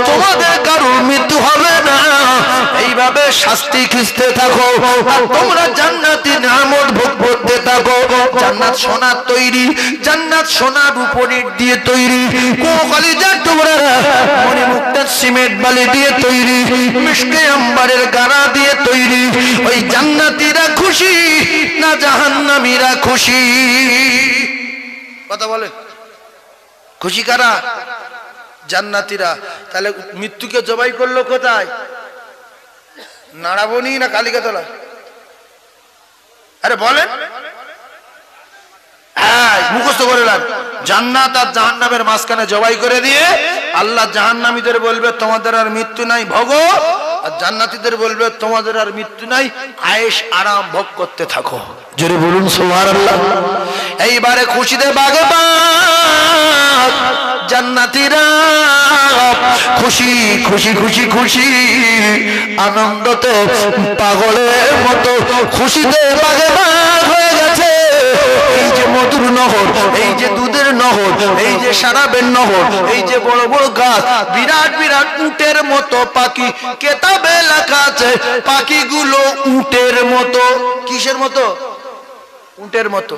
[SPEAKER 1] তোমাদের কারোর মৃত্যু হবে না। এইভাবে শাস্তি খুঁজতে থাকো আর তোমরা জান্নাতি নিয়ামত ভোগ করতে থাকো। জান্নাত সোনার তৈরি, জান্নাত সোনার উপরিট দিয়ে তৈরি, কলিজার টুকরারা মণিমুক্তার সিমেন্ট বালি দিয়ে তৈরি, মিশকে আম্বারের গাড়া দিয়ে তৈরি। ওই জান্নাতীরা খুশি না জাহান্নামীরা খুশি? কথা বলে, খুশি কারা? জান্নাতীরা। তাহলে মৃত্যুকে জবাই করলো কোথায়? নাড়াবনি না কালিকাতলা? আরে বলেন, মুখস্থ করে নেন। জান্নাত আর জাহান্নামের মাঝখানে জবাই করে দিয়ে আল্লাহ জাহান্নামীদের বলবে, তোমাদের আর মৃত্যু নাই, ভোগো। আর জান্নাতীদের বলবে, তোমাদের আর মৃত্যু নাই, আয়েশ আরাম ভোগ করতে থাকো। জোরে বলুন সুবহানাল্লাহ। এইবারে খুশিতে বাগবাগ, জান্নাতীরা খুশি খুশি খুশি খুশি, আনন্দতে পাগলের মতো খুশিতে বাগবাগ হয়ে গেছে। এই যে মধুর নহর, এই যে দুধের নহর, এই যে শরাবের নহর, এই যে বড় বড় গাছ, বিরাট বিরাট উটের মতো পাখি, কেতাবে লেখা আছে পাখিগুলো উটের মতো। কিসের মতো? উটের মতো।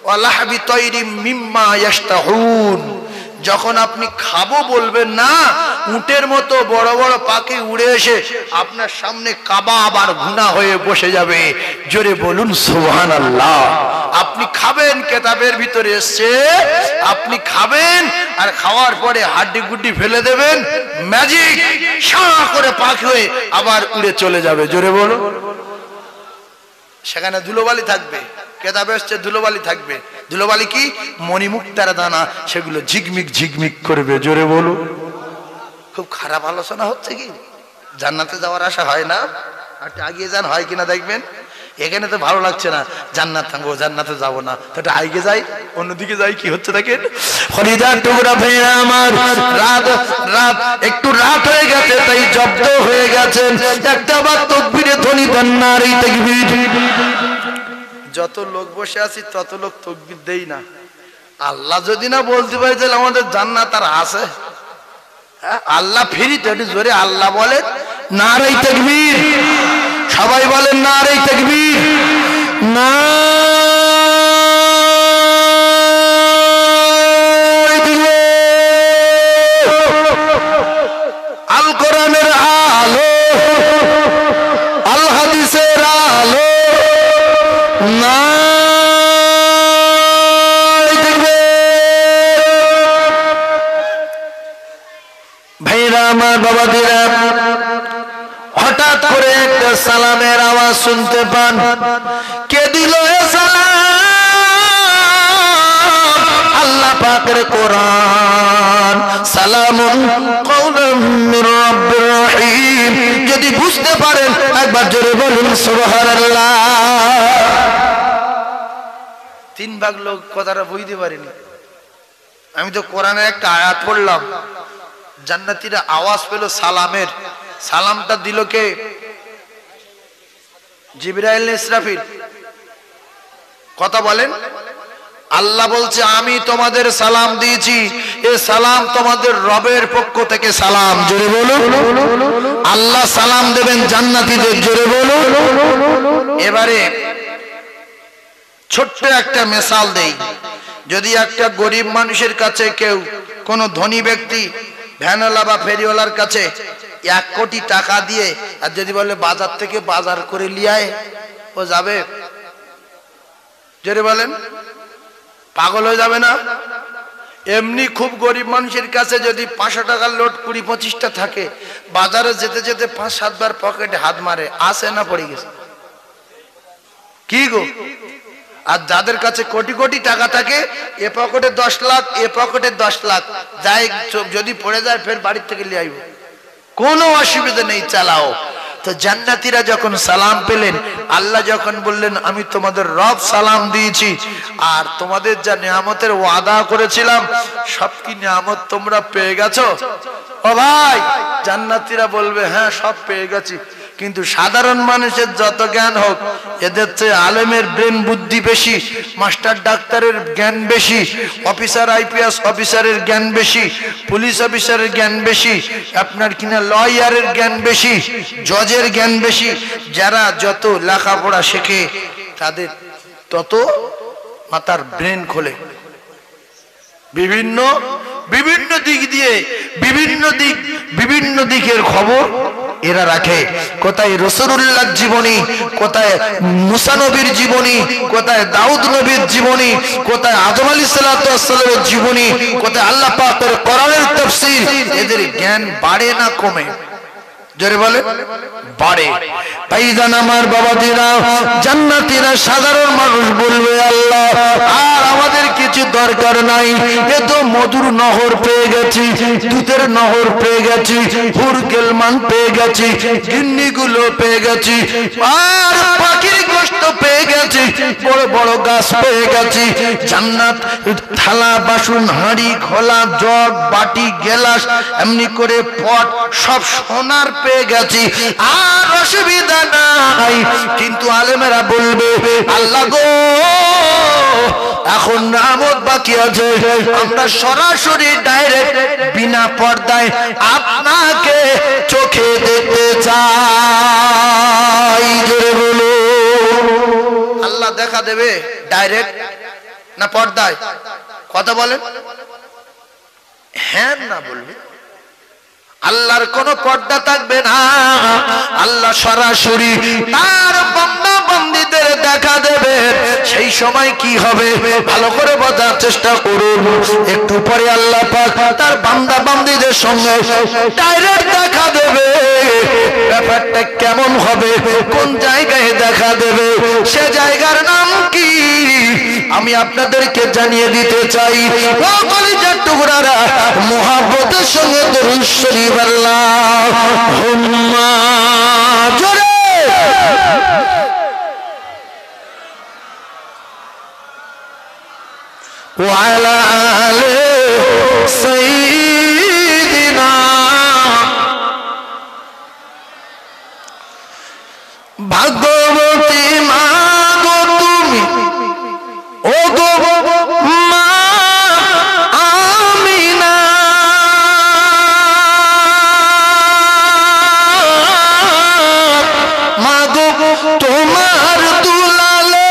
[SPEAKER 1] ওয়ালাহবি তৈরি মিম্মা ইয়াশতাহুন। যখন আপনি খাবো বলবেন না, উটের মতো বড় বড় পাখি উড়ে এসে আপনার সামনে কাবাব আর গুনাহ হয়ে বসে যাবে। জোরে বলুন সুবহানাল্লাহ। আপনি খাবেন, কেতাবের ভিতরে এসছে, আপনি খাবেন আর খাওয়ার পরে হাড্ডি গুড্ডি ফেলে দেবেন, ম্যাজিক শাঁ করে পাখি হয়ে আবার উড়ে চলে যাবে। জোরে বলুন। সেখানে ধুলোবালি থাকবে, কেতাবে এসছে ধুলোবালি থাকবে। ধুলোবালি কি? মণিমুক্তার দানা, সেগুলো ঝিকমিক ঝিকমিক করবে। জোরে বলুন। খুব খারাপ আলোচনা হচ্ছে কি? জান্নাতে যাওয়ার আশা হয় না? আর আগিয়ে যান, হয় কিনা দেখবেন। এখানে তো ভালো লাগছে না, জান্নাত থাকবো, জান্নাতে যাবো না, তো আগে যাই, অন্যদিকে যাই। কি হচ্ছে দেখেন। খলিদার টুকরা ভাইরা আমার, রাত রাত একটু রাত হয়ে গেছে, তাই জব্দ হয়ে গেছে। একটা বার তাকবীরে ধ্বনি দেন না, আর এই তাকবীর। যত লোক বসে আছি তত লোক তাকবীর দেই না। আল্লাহ যদি না বলতে পারে তাহলে আমাদের জান্নাত আর আছে? আল্লাহ ফ্রিতে, একটু জোরে আল্লাহ বলেন, নারে তাকবীর। সবাই বলেন নারে তাকবীর। না আল কোরআনের আলো, আল হাদিসের আলো, না ভাইরা আমার, বাবাদিরা, হঠাৎ হঠাৎ করে একটা সালামের আওয়াজ শুনতে পান। কে দিল এ সালাম? আল্লাহ পাকের কোরআন, সালামুন কওলাম মির রাব্বির রহিম। যদি বুঝতে পারেন একবার জোরে বলুন সুবহানাল্লাহ। 3 ভাগ লোক কথাটা বুঝতে পারেনি। আমি তো কোরআনের একটা আয়াত পড়লাম, জান্নাতীরা আওয়াজ পেল সালামের। সালামটা দিল কে? জিবরাইল না ইসরাফিল? কথা বলেন। আল্লাহ বলছে আমি তোমাদের সালাম দিয়েছি, এ সালাম তোমাদের রবের পক্ষ থেকে সালাম। জোরে বলুন। আল্লাহ সালাম দেবেন জান্নাতীদের, জোরে বলুন। এবারে ছোট্ট একটা মিসাল দেই। যদি একটা গরিব মানুষের কাছে কেউ, কোন ধনী ব্যক্তি ভ্যানওয়ালা বা ফেরিওয়ালার কাছে 1 কোটি টাকা দিয়ে আর যদি বলে বাজার থেকে বাজার করে লিয়ায়, ও যাবে? জোরে বলেন। পাগল হয়ে যাবে না? এমনি খুব গরিব মানুষের কাছে যদি 500 টাকার নোট 20-25টা থাকে, বাজারে যেতে যেতে 5-7 বার পকেটে হাত মারে, আসে না পড়ে গেছে? কি গো? আর যাদের কাছে কোটি কোটি টাকা থাকে, এ পকেটে 10 লাখ, এ পকেটে 10 লাখ, যাই যদি পড়ে যায় ফের বাড়ির থেকে নিয়ে আইব, কোনো অসুবিধা নেই, চালাও। তো জান্নাতীরা যখন সালাম পেলেন, আল্লাহ যখন বললেন আমি তোমাদের রব সালাম দিয়েছি, আর তোমাদের যা নিয়ামতের ওয়াদা করেছিলাম সব কি নিয়ামত তোমরা পেয়ে গেছো? ও ভাই, জান্নাতীরা বলবে হ্যাঁ সব পেয়ে গেছি। কিন্তু সাধারণ মানুষের যত জ্ঞান হোক, এদের চেয়ে আলেমের ব্রেন বুদ্ধি বেশি, মাস্টার ডাক্তারের জ্ঞান বেশি, অফিসার আইপিএস অফিসারের জ্ঞান বেশি, পুলিশ অফিসারের জ্ঞান বেশি, আপনার কিনা লয়ারের জ্ঞান বেশি, জজের জ্ঞান বেশি। যারা যত লেখাপড়া শেখে তাদের তত মাথার ব্রেন খোলে, বিভিন্ন বিভিন্ন দিক দিয়ে বিভিন্ন দিকের খবর এরা রাখে। কোথায় রাসূলুল্লাহর জীবনী, কোথায় মুসা নবীর জীবনী, কোথায় দাউদ নবীর জীবনী, কোথায় আদম আলাইহিস সালাতু ওয়াস সালামের জীবনী, কোথায় আল্লাহ পাকের কোরআনের তাফসীর। এদের জ্ঞান বাড়ে না কমে? জোরে বলে বাড়ে। ভাইজান আমার বাবাজিরা, জান্নাতীরা সাধারণ মানুষ বলবে আল্লাহ আর আমাদের কিছু দরকার নাই, এ তো মধুর নহর পেয়ে গেছি, দুধের নহর পেয়ে গেছি, হুর গেলমান পেয়ে গেছি, গিন্নিগুলো পেয়ে গেছি, আর পাখির গোশত পেয়ে গেছি, বড় বড় গাছ পেয়ে গেছি, জান্নাত থালা বাসন হাঁড়ি খোলা জগ বাটি গেলাস এমনি করে পট সব সোনার পেয়ে গেছি, আর অসুবিধা নাই। কিন্তু আলেমেরা বলবে আল্লাহ গো এখন নিয়ামত বাকি আছে, আমরা সরাসরি ডাইরেক্ট বিনা পর্দায় আপনাকে চোখে দেখতে চাই। জোরে বলো। আল্লাহ দেখা দেবে ডাইরেক্ট না পর্দায়? কথা বলেন। হ্যাঁ না বলবে। আল্লাহর কোনো পর্দা থাকবে না, আল্লাহ সরাসরি তার বান্দা বান্দীদের দেখা দেবে। সেই সময় কি হবে ভালো করে বোঝার চেষ্টা করুন। একটু পরে আল্লাহ পাক তার বান্দা বান্দীদের সঙ্গে ডাইরেক্ট দেখা দেবে। ব্যাপারটা কেমন হবে, কোন জায়গায় দেখা দেবে, সে জায়গার নাম কি আমি আপনাদেরকে জানিয়ে দিতে চাই। ও কলিজার টুকরারা, মুহাব্বতের সঙ্গে দরুদ শরীফ আল্লাহুম্মা জোরে ওয়া আলা আলি সাইয়্যিদিনা। ভাগ্যবতী মা গো তুমি, ও গো মা আমিনা, মা গো তোমার দুলালে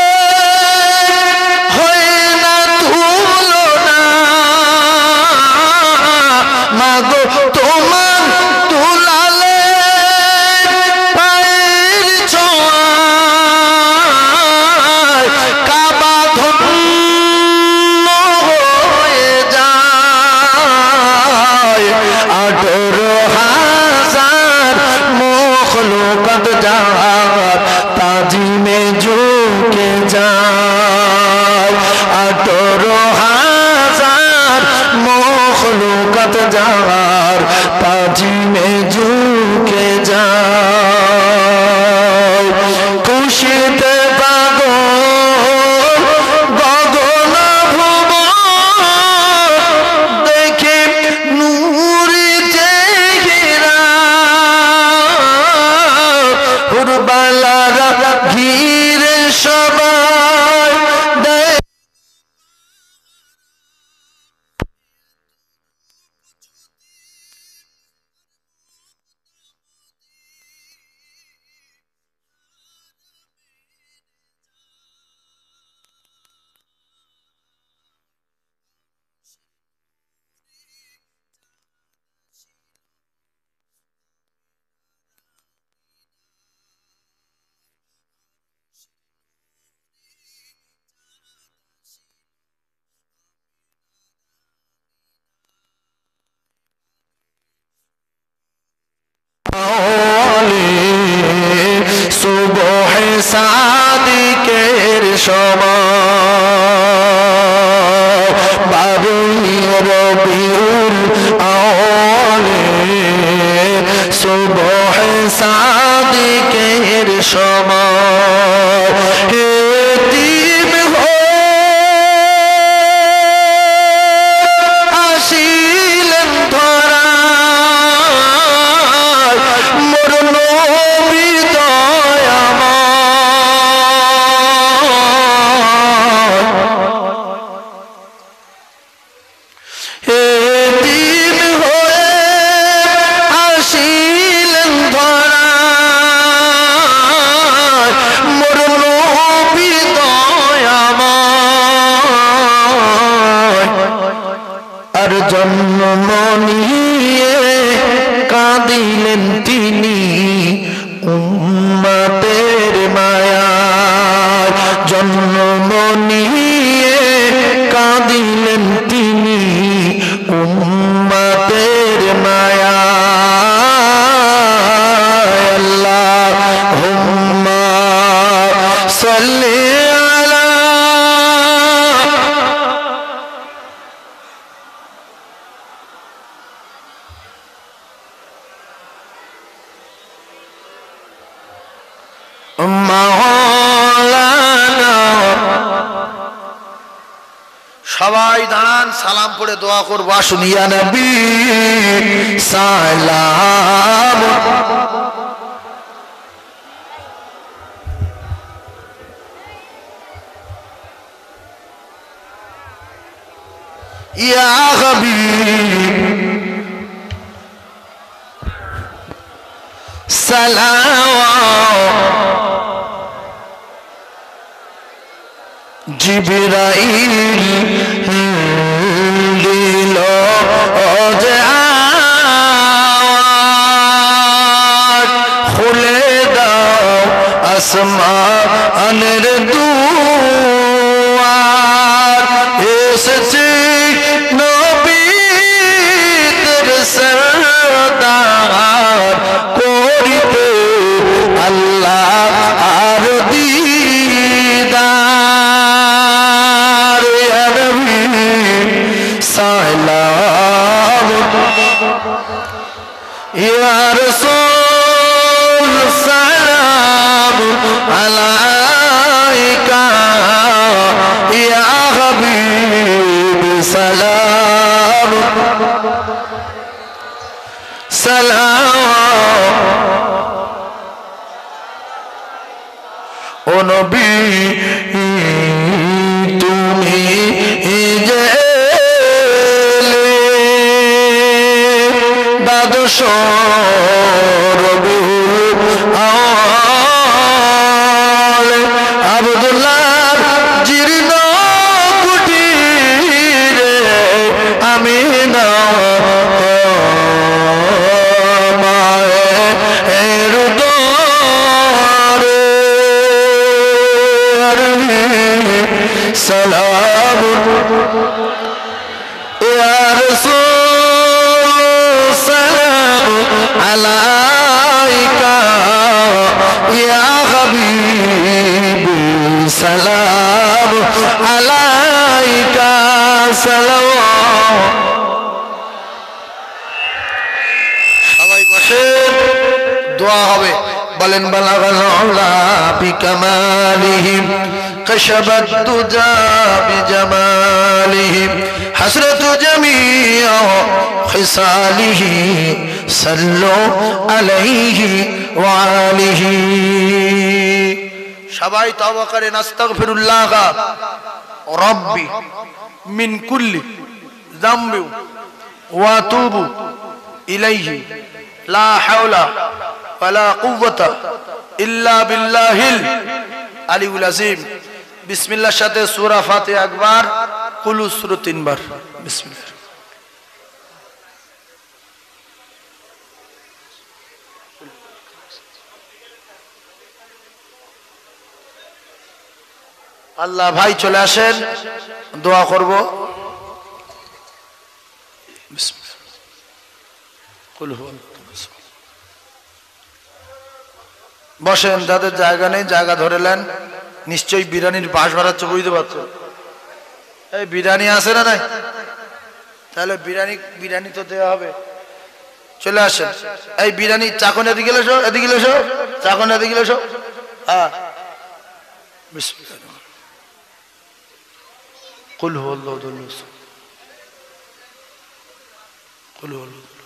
[SPEAKER 1] হয় না তুলনা, মা গো তোমার দুলালে পায়ের ছোঁয়ায় কাবা ধন্য হয়ে যায়। 18,000 মখলুকাত दौलत जार पाजी में झुके जाओ खुशीते पागल गगन भुवन देखे नूरी चेहरा हुरबालारा घिरे सबाई सुबह सादिकेर समय बाबुई रबिउल अव्वले सुबह सादिकेर समय एतीम हो आशिलेन धरा मोर नबी जन्म निये कांदिलेन तिनी उम्मतेर मायाय जन्म निये कांदिलेन तिनी उम्मतेर मायाय अल्लाहुम्मा सल्ली सबाई दाঁড়ান সালাম পড়ে দোয়া করব আসুন ইয়া নবী সালাম ইয়া হাবিব সালাম जिब्राइल दिलो खुले दाओ आसमानेर दुआर एसेছে नबीर सरदार करिते अल्लाह आर दीदार या नबी सलाम या रसूल सलाम अलैका या हबीब सलाम सलाम ओ नबी तुम्ही जे बादश रबिउल अव्वल अब्दुल्लाह जीर्ण कुटीरे आमिना माয়ের দরে सलाम या रसूल सलाम अलैका या हबीब सलाम अलैका सलाम দোয়া হবে বলেন বালাগাল উলা বিকামালিহি কাশাবাত দুজা বিজামালিহি হাসরাতু জামিআ খিসালিহি সাল্লু আলাইহি ওয়া আলিহি। সবাই তওবা করেন আস্তাগফিরুল্লাহ রাব্বি মিন কুল্লি যামবি ওয়া আতুবু ইলাইহি লা হাওলা ওয়ালা কুওয়াতা ইল্লা বিল্লাহিল আলিউল আযীম। বিসমিল্লাহর সাথে সূরা ফাতিহা একবার, কুল সূরা 3 বার। বিসমিল্লাহ। আল্লাহ ভাই চলে আসেন, দোয়া করব। বিসমিল্লাহ। কুল হুয়াল্লাহ। বসেন, যাদের জায়গা নেই জায়গা ধরে নেন। নিশ্চয়ই বিরিয়ানির বাস বাড়াচ্ছে, বুঝতে পারছো? এই বিরিয়ানি আছে না নাই? তাহলে বিরিয়ানি তো দেওয়া হবে। চলে আসেন। এই বিরিয়ানি চাকন এদিকে এসো, এদিকে এসো, চাকন এদিকে এসো। হ্যাঁ, বিসমিল্লাহ। কুল হুয়াল্লাহু আহাদ। কুল হুয়াল্লাহু আহাদ।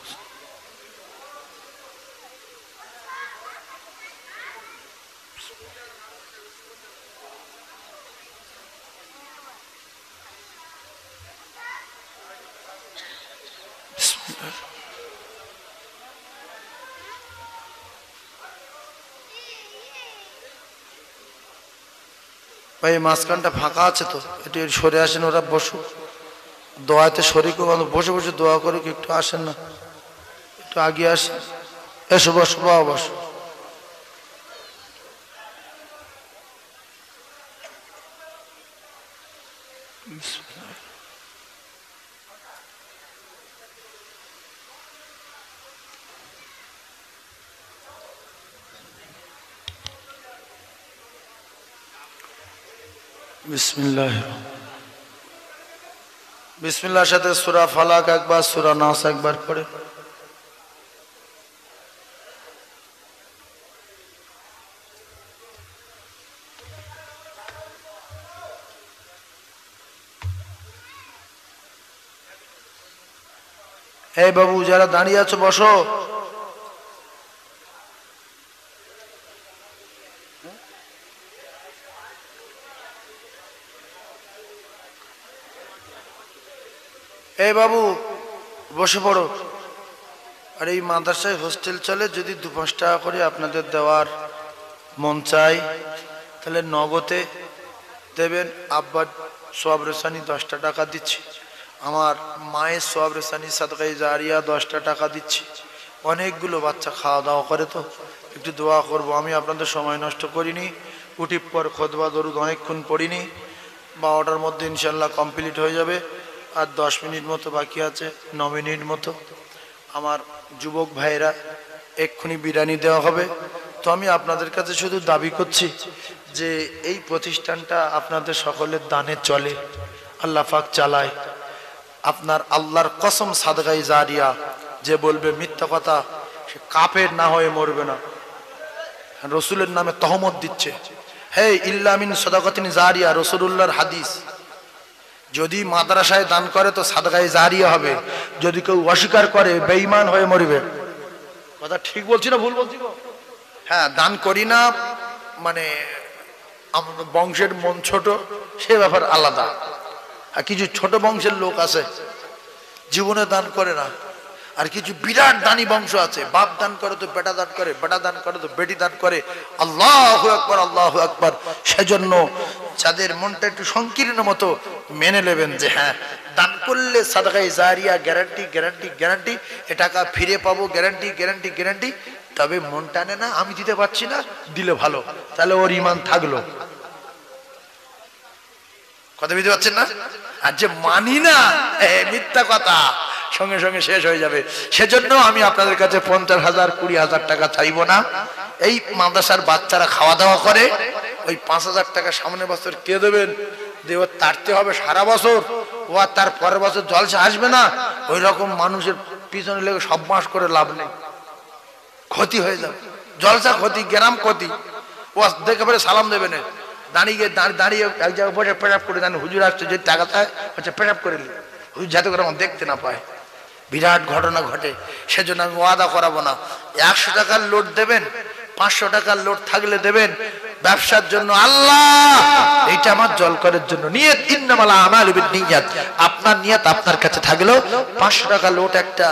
[SPEAKER 1] ভাই মাঝখানটা ফাঁকা আছে তো, একটু সরে আসেন, ওরা বসুক, দোয়াতে শরীক বসে বসে দোয়া করুক। একটু আসেন না, একটু আগে আসেন। এসো, বসো বাবা, বসো। বিসমিল্লাহ। বিসমিল্লাহর সাথে সূরা ফালাক একবার, সূরা নাস একবার পড়ে। এই বাবু যারা দাঁড়িয়ে আছো বসো। এই বাবু বসে পড়ো। আর এই মাদ্রাসায় হোস্টেল চলে, যদি 2-5 টাকা করে আপনাদের দেওয়ার মন চাই তাহলে নগদে দেবেন। আব্বার সোয়াব রেসানি 10টা টাকা দিচ্ছি, আমার মায়ের সোয়াব রেসানি সাদকায়ে জারিয়া 10টা টাকা দিচ্ছি। অনেকগুলো বাচ্চা খাওয়া দাওয়া করে, তো একটু দোয়া করব। আমি আপনাদের সময় নষ্ট করিনি, উঠির পর খুতবা দরুদ অনেকক্ষণ পড়িনি। 12টার মধ্যে ইনশাল্লাহ কমপ্লিট হয়ে যাবে। আর 10 মিনিট মতো বাকি আছে, 9 মিনিট মতো। আমার যুবক ভাইরা এক্ষুনি বিরিয়ানি দেওয়া হবে। তো আমি আপনাদের কাছে শুধু দাবি করছি যে এই প্রতিষ্ঠানটা আপনাদের সকলের দানে চলে, আল্লাহ পাক চালায়। আপনার আল্লাহর কসম সাদকায়ে জারিয়া, যে বলবে মিথ্যা কথা সে কাফের না হয়ে মরবে না। রসুলের নামে তহমত দিচ্ছে। হে ইল্লা মিন সাদাকাতিন জারিয়া, রাসূলুল্লাহর হাদিস। যদি মাদ্রাসায় দান করে তো সাদকায়ে জারিয়া হবে, যদি কেউ অস্বীকার করে বেঈমান হয়ে মরবে। কথা ঠিক বলছি না ভুল বলছি? হ্যাঁ, দান করি না মানে আমাদের বংশের মন ছোট, সে ব্যাপার আলাদা। আর কিছু ছোট বংশের লোক আছে জীবনে দান করে না, আর কিছু বিরাট দানি বংশ আছে, বাপ দান করে তো বেটা দান করে, বেটা দান করে তো বেটি দান করে। আল্লাহু আকবার, আল্লাহু আকবার। সেজন্য যাদের মনটা একটু সংকীর্ণ মতো মেনে নেবেন যে হ্যাঁ দান করলে সাদকায়ে জারিয়া গ্যারান্টি, গ্যারান্টি, গ্যারান্টি, এ টাকা ফিরে পাবো, গ্যারান্টি, গ্যারান্টি, গ্যারান্টি। তবে মন টানে না, আমি দিতে পারছি না, দিলে ভালো, তাহলে ওর ঈমান থাকলো। কথা বুঝতে পারছেন না? আর যে মানি না, মিথ্যা কথা, সঙ্গে সঙ্গে শেষ হয়ে যাবে। সেজন্য আমি আপনাদের কাছে 50,000 20,000 টাকা চাইবো না। এই মাদ্রাসার বাচ্চারা খাওয়া দাওয়া করে, ওই 5,000 টাকা সামনের বছর কে দেবেন? দেব তাড়তে হবে সারা বছর, ও আর তার পরের বছর জলসা আসবে না। ওই রকম মানুষের পিছনে লেগে সব মাস করে লাভ নেই, ক্ষতি হয়ে যাবে। জলসা ক্ষতি, গ্রাম ক্ষতি। ও দেখে পরে সালাম দেবেন, দাঁড়িয়ে দাঁড়িয়ে এক জায়গায় বসে পেশাব করে দেন, হুজুর আসছে যে টাকা চায় হচ্ছে পেশাব করে নিন, হুজুর যাতে করে আমার দেখতে না পায়। বিরাট ঘটনা ঘটে। সেজন্য আমি ওয়াদা করাবো না। 100 টাকার লোড দেবেন, 500 টাকার লোড থাকলে দেবেন ব্যবসার জন্য। আল্লাহ এইটা আমার জলকরের জন্য নিয়ত, ইন্নামাল আমালু বিন্নিয়াত। আপনার নিয়ত আপনার কাছে থাকলেও 500 টাকা লোড একটা,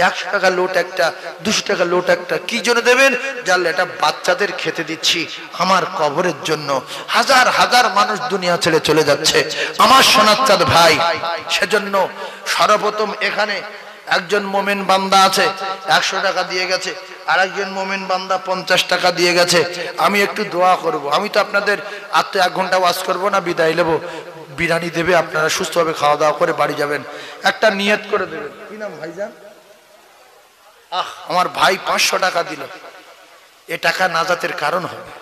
[SPEAKER 1] 100 টাকা লোড একটা, 200 টাকা লোড একটা, কি জন্য দেবেন? জানলে এটা বাচ্চাদের খেতে দিচ্ছি আমার কবরের জন্য। হাজার হাজার মানুষ দুনিয়া ছেড়ে চলে যাচ্ছে আমার সোনার চাঁদ ভাই। সেজন্য সর্বপ্রথম এখানে একজন মোমেন বান্দা আছে 100 টাকা দিয়ে গেছে, আর একজন মোমেন বান্দা 50 টাকা দিয়ে গেছে। আমি একটু দোয়া করব। আমি তো আপনাদের আর তো 1 ঘন্টা ওয়াজ করবো না, বিদায় নেব। বিরিয়ানি দেবে, আপনারা সুস্থভাবে খাওয়া দাওয়া করে বাড়ি যাবেন। একটা নিয়ত করে দেবেন। কি নাম ভাইজান? আমার ভাই 500 টাকা দিল, এ টাকা নাজাতের কারণ হবে।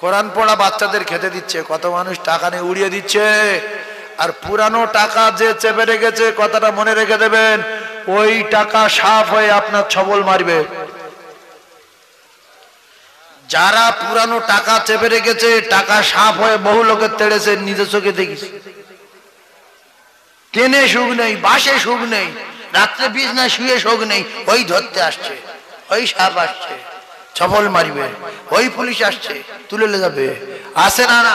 [SPEAKER 1] কোরআন পড়া বাচ্চাদের খেতে দিচ্ছে, কত মানুষ টাকা নিয়ে উড়িয়ে দিচ্ছে। আর পুরানো টাকা যে চেপে রেখেছে, কথাটা মনে রেখে দেবেন, ওই টাকা সাফ হয়ে আপনার ছবল মারবে। যারা পুরানো টাকা চেপে রেখেছে, টাকা সাফ হয়ে বহু লোকের তেড়েছে, নিজের চোখে দেখিস। ট্রেনে সুখ নেই, বাসে সুখ নেই, রাত্রে বিছনায় শুয়ে সুখ নেই। ওই ধরতে আসছে, ওই সাপ আসছে, ছবল মারবে, ওই পুলিশ আসছে, তুলে যাবে। আসে না না,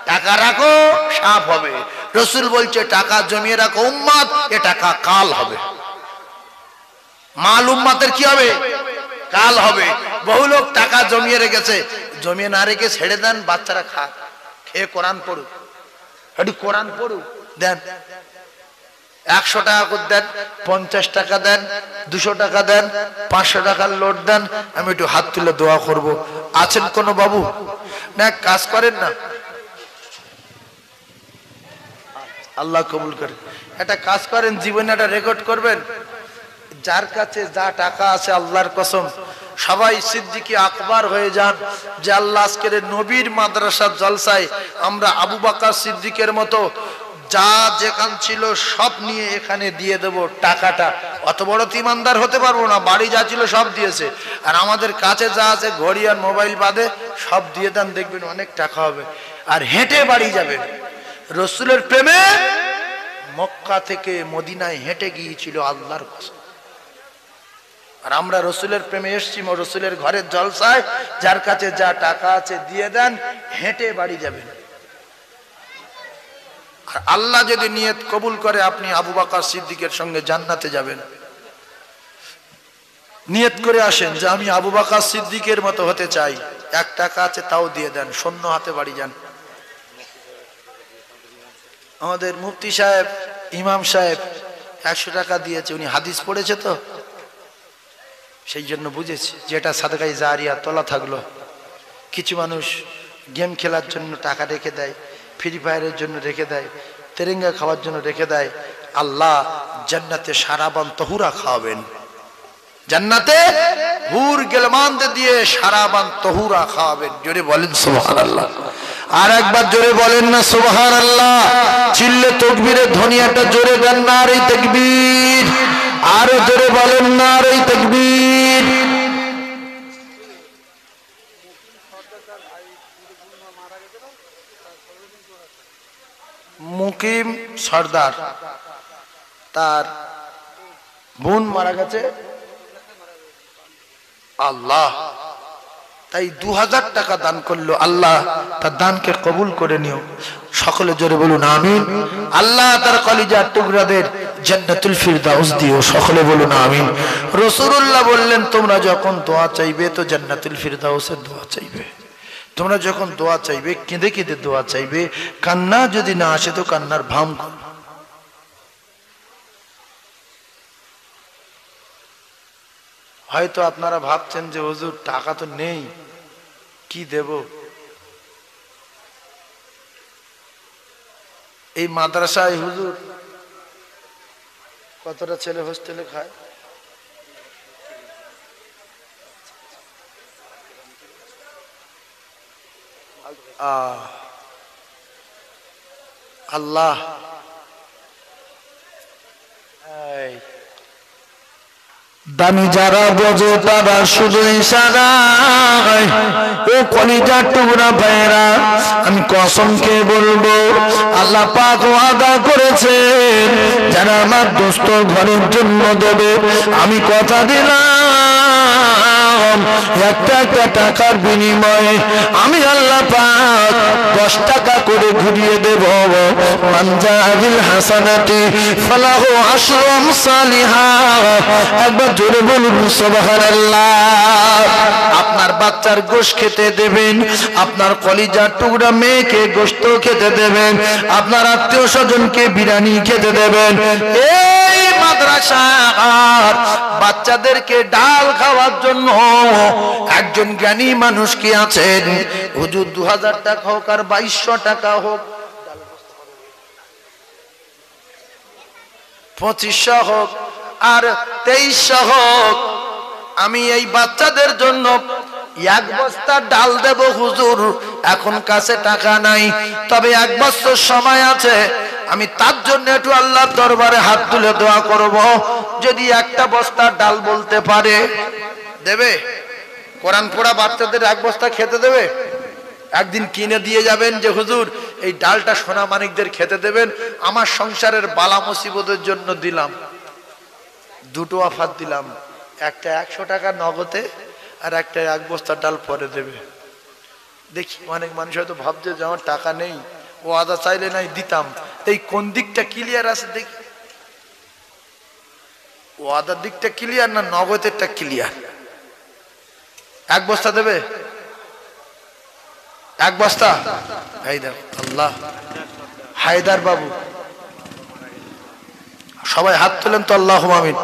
[SPEAKER 1] টাকা রাখো সাফ হবে। রসুল বলছে টাকা জমিয়ে রাখো উম্মত, এ টাকা কাল হবে। মাল উম্মতের কি হবে? কাল হবে। বহু লোক টাকা জমিয়ে রেখেছে, জমিয়ে না রেখে ছেড়ে দেন, বাচ্চারা খাক, খেয়ে কোরআন পড়ুক। একটু কোরআন পড়ুক, দেন। 100 টাকা করে দেন, 50 টাকা দেন, 200 টাকা দেন, 500 টাকার লোড দেন। আমি একটু হাত তুলে দোয়া করব। আছেন কোনো বাবু? না কাজ করেন না, আল্লাহ কবুল করেন। একটা কাজ করেন, জীবনে একটা রেকর্ড করবেন। যার কাছে যা টাকা আছে, আল্লাহর কসম সবাই সিদ্দিকি আকবর হয়ে যান, যে আল্লাহ আজকের নবীর মাদ্রাসার জলসায় আমরা আবু বকর সিদ্দিকের মতো যা যেখান ছিল সব নিয়ে এখানে দিয়ে দেব টাকাটা। অত বড় ইমানদার হতে পারবো না, বাড়ি যা ছিল সব দিয়েছে, আর আমাদের কাছে যা আছে ঘড়ি আর মোবাইল বাদে সব দিয়ে দেন, দেখবেন অনেক টাকা হবে। আর হেঁটে বাড়ি যাবেন। রসুলের প্রেমে মক্কা থেকে মদিনায় হেঁটে গিয়েছিল আল্লাহর কসম। আর আমরা রসুলের প্রেমে এসছি রসুলের ঘরের জলসায়। যার কাছে যা টাকা আছে দিয়ে দেন, হেঁটে বাড়ি যাবেন। আর আল্লাহ যদি নিয়ত কবুল করে, আপনি আবু বকর সিদ্দিকের সঙ্গে জান্নাতে যাবেন। নিয়ত করে আসেন যে আমি আবু বকর সিদ্দিকের মতো হতে চাই। 1 টাকা আছে তাও দিয়ে দেন, শূন্য হাতে বাড়ি যান। আমাদের মুফতি সাহেব, ইমাম সাহেব 100 টাকা দিয়েছে, উনি হাদিস পড়েছে তো, সেই জন্য বুঝেছি যেটা সাদকায়ে জারিয়া তোলা থাকলো। কিছু মানুষ গেম খেলার জন্য টাকা রেখে দেয়, ফ্রি ফায়ারের জন্য রেখে দেয়, তেরেঙ্গা খাওয়ার জন্য রেখে দেয়। আল্লাহ জান্নাতে সারাবান তহুরা খাওয়াবেন। জান্নাতে হুর গেলমানদের দিয়ে সারাবান তহুরা খাওয়াবেন। জোরে বলেন সুবহানাল্লাহ। আর একবার জোরে বলেন না সুবহানাল্লাহ। চিল্লে তাকবীরের ধ্বনি একটা জোরে দেন না, আর এই তাকবীর। আরো জোরে বলেন না, আর এই তাকবীর। মুকিম সর্দার, তার বোন মারা গেছে। আল্লাহ তাই 2000 টাকা দান করলো। আল্লাহ তার দানকে কবুল করে নিও। সকলে জোরে বলুন আমিন। আল্লাহ তার কলিজার টুকরাদের জান্নাতুল ফিরদাউস দিও। সকলে বলুন আমিন। রাসূলুল্লাহ বললেন, তোমরা যখন দোয়া চাইবে তো জান্নাতুল ফিরদাউসের দোয়া চাইবে। তোমরা যখন দোয়া চাইবে কেঁদে কেঁদে দোয়া চাইবে। কান্না যদি না আসে তো কান্নার ভাম করো। হয়তো আপনারা ভাবছেন যে হুজুর টাকা তো নেই, কি দেব? এই মাদ্রাসায় হুজুর কতটা ছেলে হোস্টেলে খায়? আল্লাহ দামি যারা বোঝে তারা শুধু ইশারায়, ও কলিজার টুকরা ভাইরা আমি কসম খেয়ে বলবো আল্লাহ পাক ওয়াদা করেছেন যারা আমার দোস্ত ঘরের জন্য দেবে আমি কথা দিলাম একটা একটা টাকার বিনিময়ে আমি আল্লাহ পাক 10 টাকা করে ঘুরিয়ে দেব। মান জাবিল হাসানাতি ফালাহু আশরু আমসালিহা, একবার জোরে বলুন সুবহানাল্লাহ। আপনার বাচ্চার গোশত খেতে দেবেন, আপনার কলিজার টুকরা মেয়েকে গোশত খেতে দেবেন, আপনার আত্মীয় স্বজনকে বিরিয়ানি খেতে দেবেন। এই মাদ্রাসার বাচ্চাদেরকে ডাল খাওয়ার জন্য একজন জ্ঞানী মানুষ কি আছেন? হুজুর 2000 টাকা হোক আর 2200 টাকা হোক, 2500 হোক আর 2300 হোক, আমি এই বাচ্চাদের জন্য 1 বস্তা ডাল দেব হুজুর। এখন কাছে টাকা নাই, তবে 1 বছর সময় আছে, আমি তার জন্য একটু আল্লাহর দরবারে হাত তুলে দোয়া করব। যদি 1টা বস্তা ডাল বলতে পারে দেবে। কোরআন পড়া বাচ্চাদের 1 বস্তা খেতে দেবে। একদিন কিনে দিয়ে যাবেন যে হুজুর এই ডালটা সোনা মানিকদের খেতে দেবেন, আমার সংসারের বালা মুসিবতের জন্য দিলাম। 2টো অফার দিলাম, একটা 100 টাকা নগদে আর একটা 1 বস্তা ডাল পরে দেবে। দেখি অনেক মানুষ হয়তো ভাবছে যে আমার টাকা নেই, ও আদা চাইলে নাই দিতাম। এই কোন দিকটা ক্লিয়ার আছে দেখি, ও আদার দিকটা ক্লিয়ার না নগদেরটা ক্লিয়ার? 1 বস্তা দেবে? 1 বস্তা? এই দেখো আল্লাহ, হায়দার বাবু সবাই হাত তোলেন তো, আল্লাহুম্মা আমিন।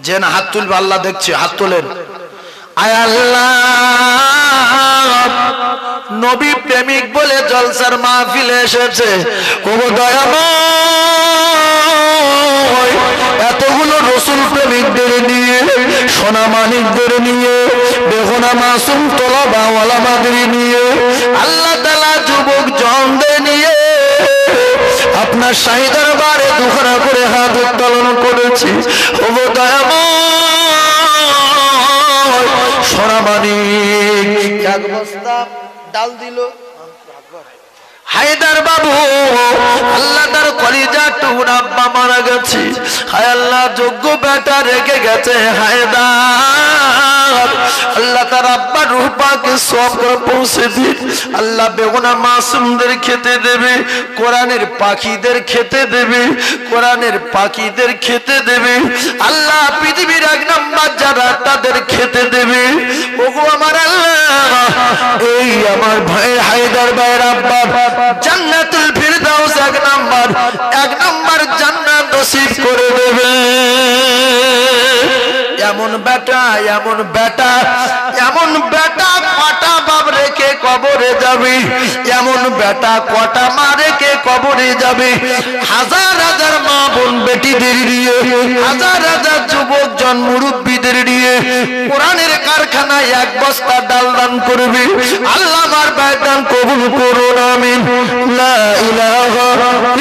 [SPEAKER 1] যে না হাত তুলবে আল্লাহ দেখছে, হাত তোলেন। আয় আল্লাহ, নবী প্রেমিক বলে জলসার মাহফিলে এসেছে, ও দয়াময় এতগুলো রসুল প্রেমিকদের নিয়ে, সোনা মানিকদের নিয়ে, বেগুনা মাসুম তোলাবা ওলামাদের নিয়ে, আল্লাহ তাআলা যুবক জনদের নিয়ে আপনার শাহী দরবারে দুখানা করে হাত উত্তোলন করেছি। ও দয়াময় সোনা মানিক 1 বস্তা ডাল দিল হায়দার বাবু। আল্লাহ তার কলিজার টুকরা আব্বা মারা গেছে, হায় আল্লাহ যোগ্য বেটা রেখে গেছে হায়দার। আল্লাহ তার আব্বার রূহ পাকে সওয়াব করে পৌঁছে দিন। আল্লাহ বেগুনা মাসুমদের খেতে দেবে, কোরআনের পাখিদের খেতে দেবে, কোরআনের পাখিদের খেতে দেবে। আল্লাহ পৃথিবীর 1 নাম্বার যারা তাদের খেতে দেবে। ওগো আমার আল্লাহ, এই আমার ভাই হায়দার ভাইয়ের আব্বা জান্নাতুল ফিরদাউস 1 নাম্বার জান্নাত নসিব করে দেবে। এমন বেটা, এমন বেটা, এমন বেটা কটা বাপ রেখে কবরে যাবে, এমন বেটা কটা মা রেখে কবরে যাবে। হাজার হাজার মা বোন বেটিদের নিয়ে, হাজার হাজার যুবক জন মুরব্বীদের নিয়ে কোরআনের কারখানায় 1 বস্তা ডাল দান করবে। আল্লাহ আমার বায়দান কবুল করুন, আমিন। লা ইলাহা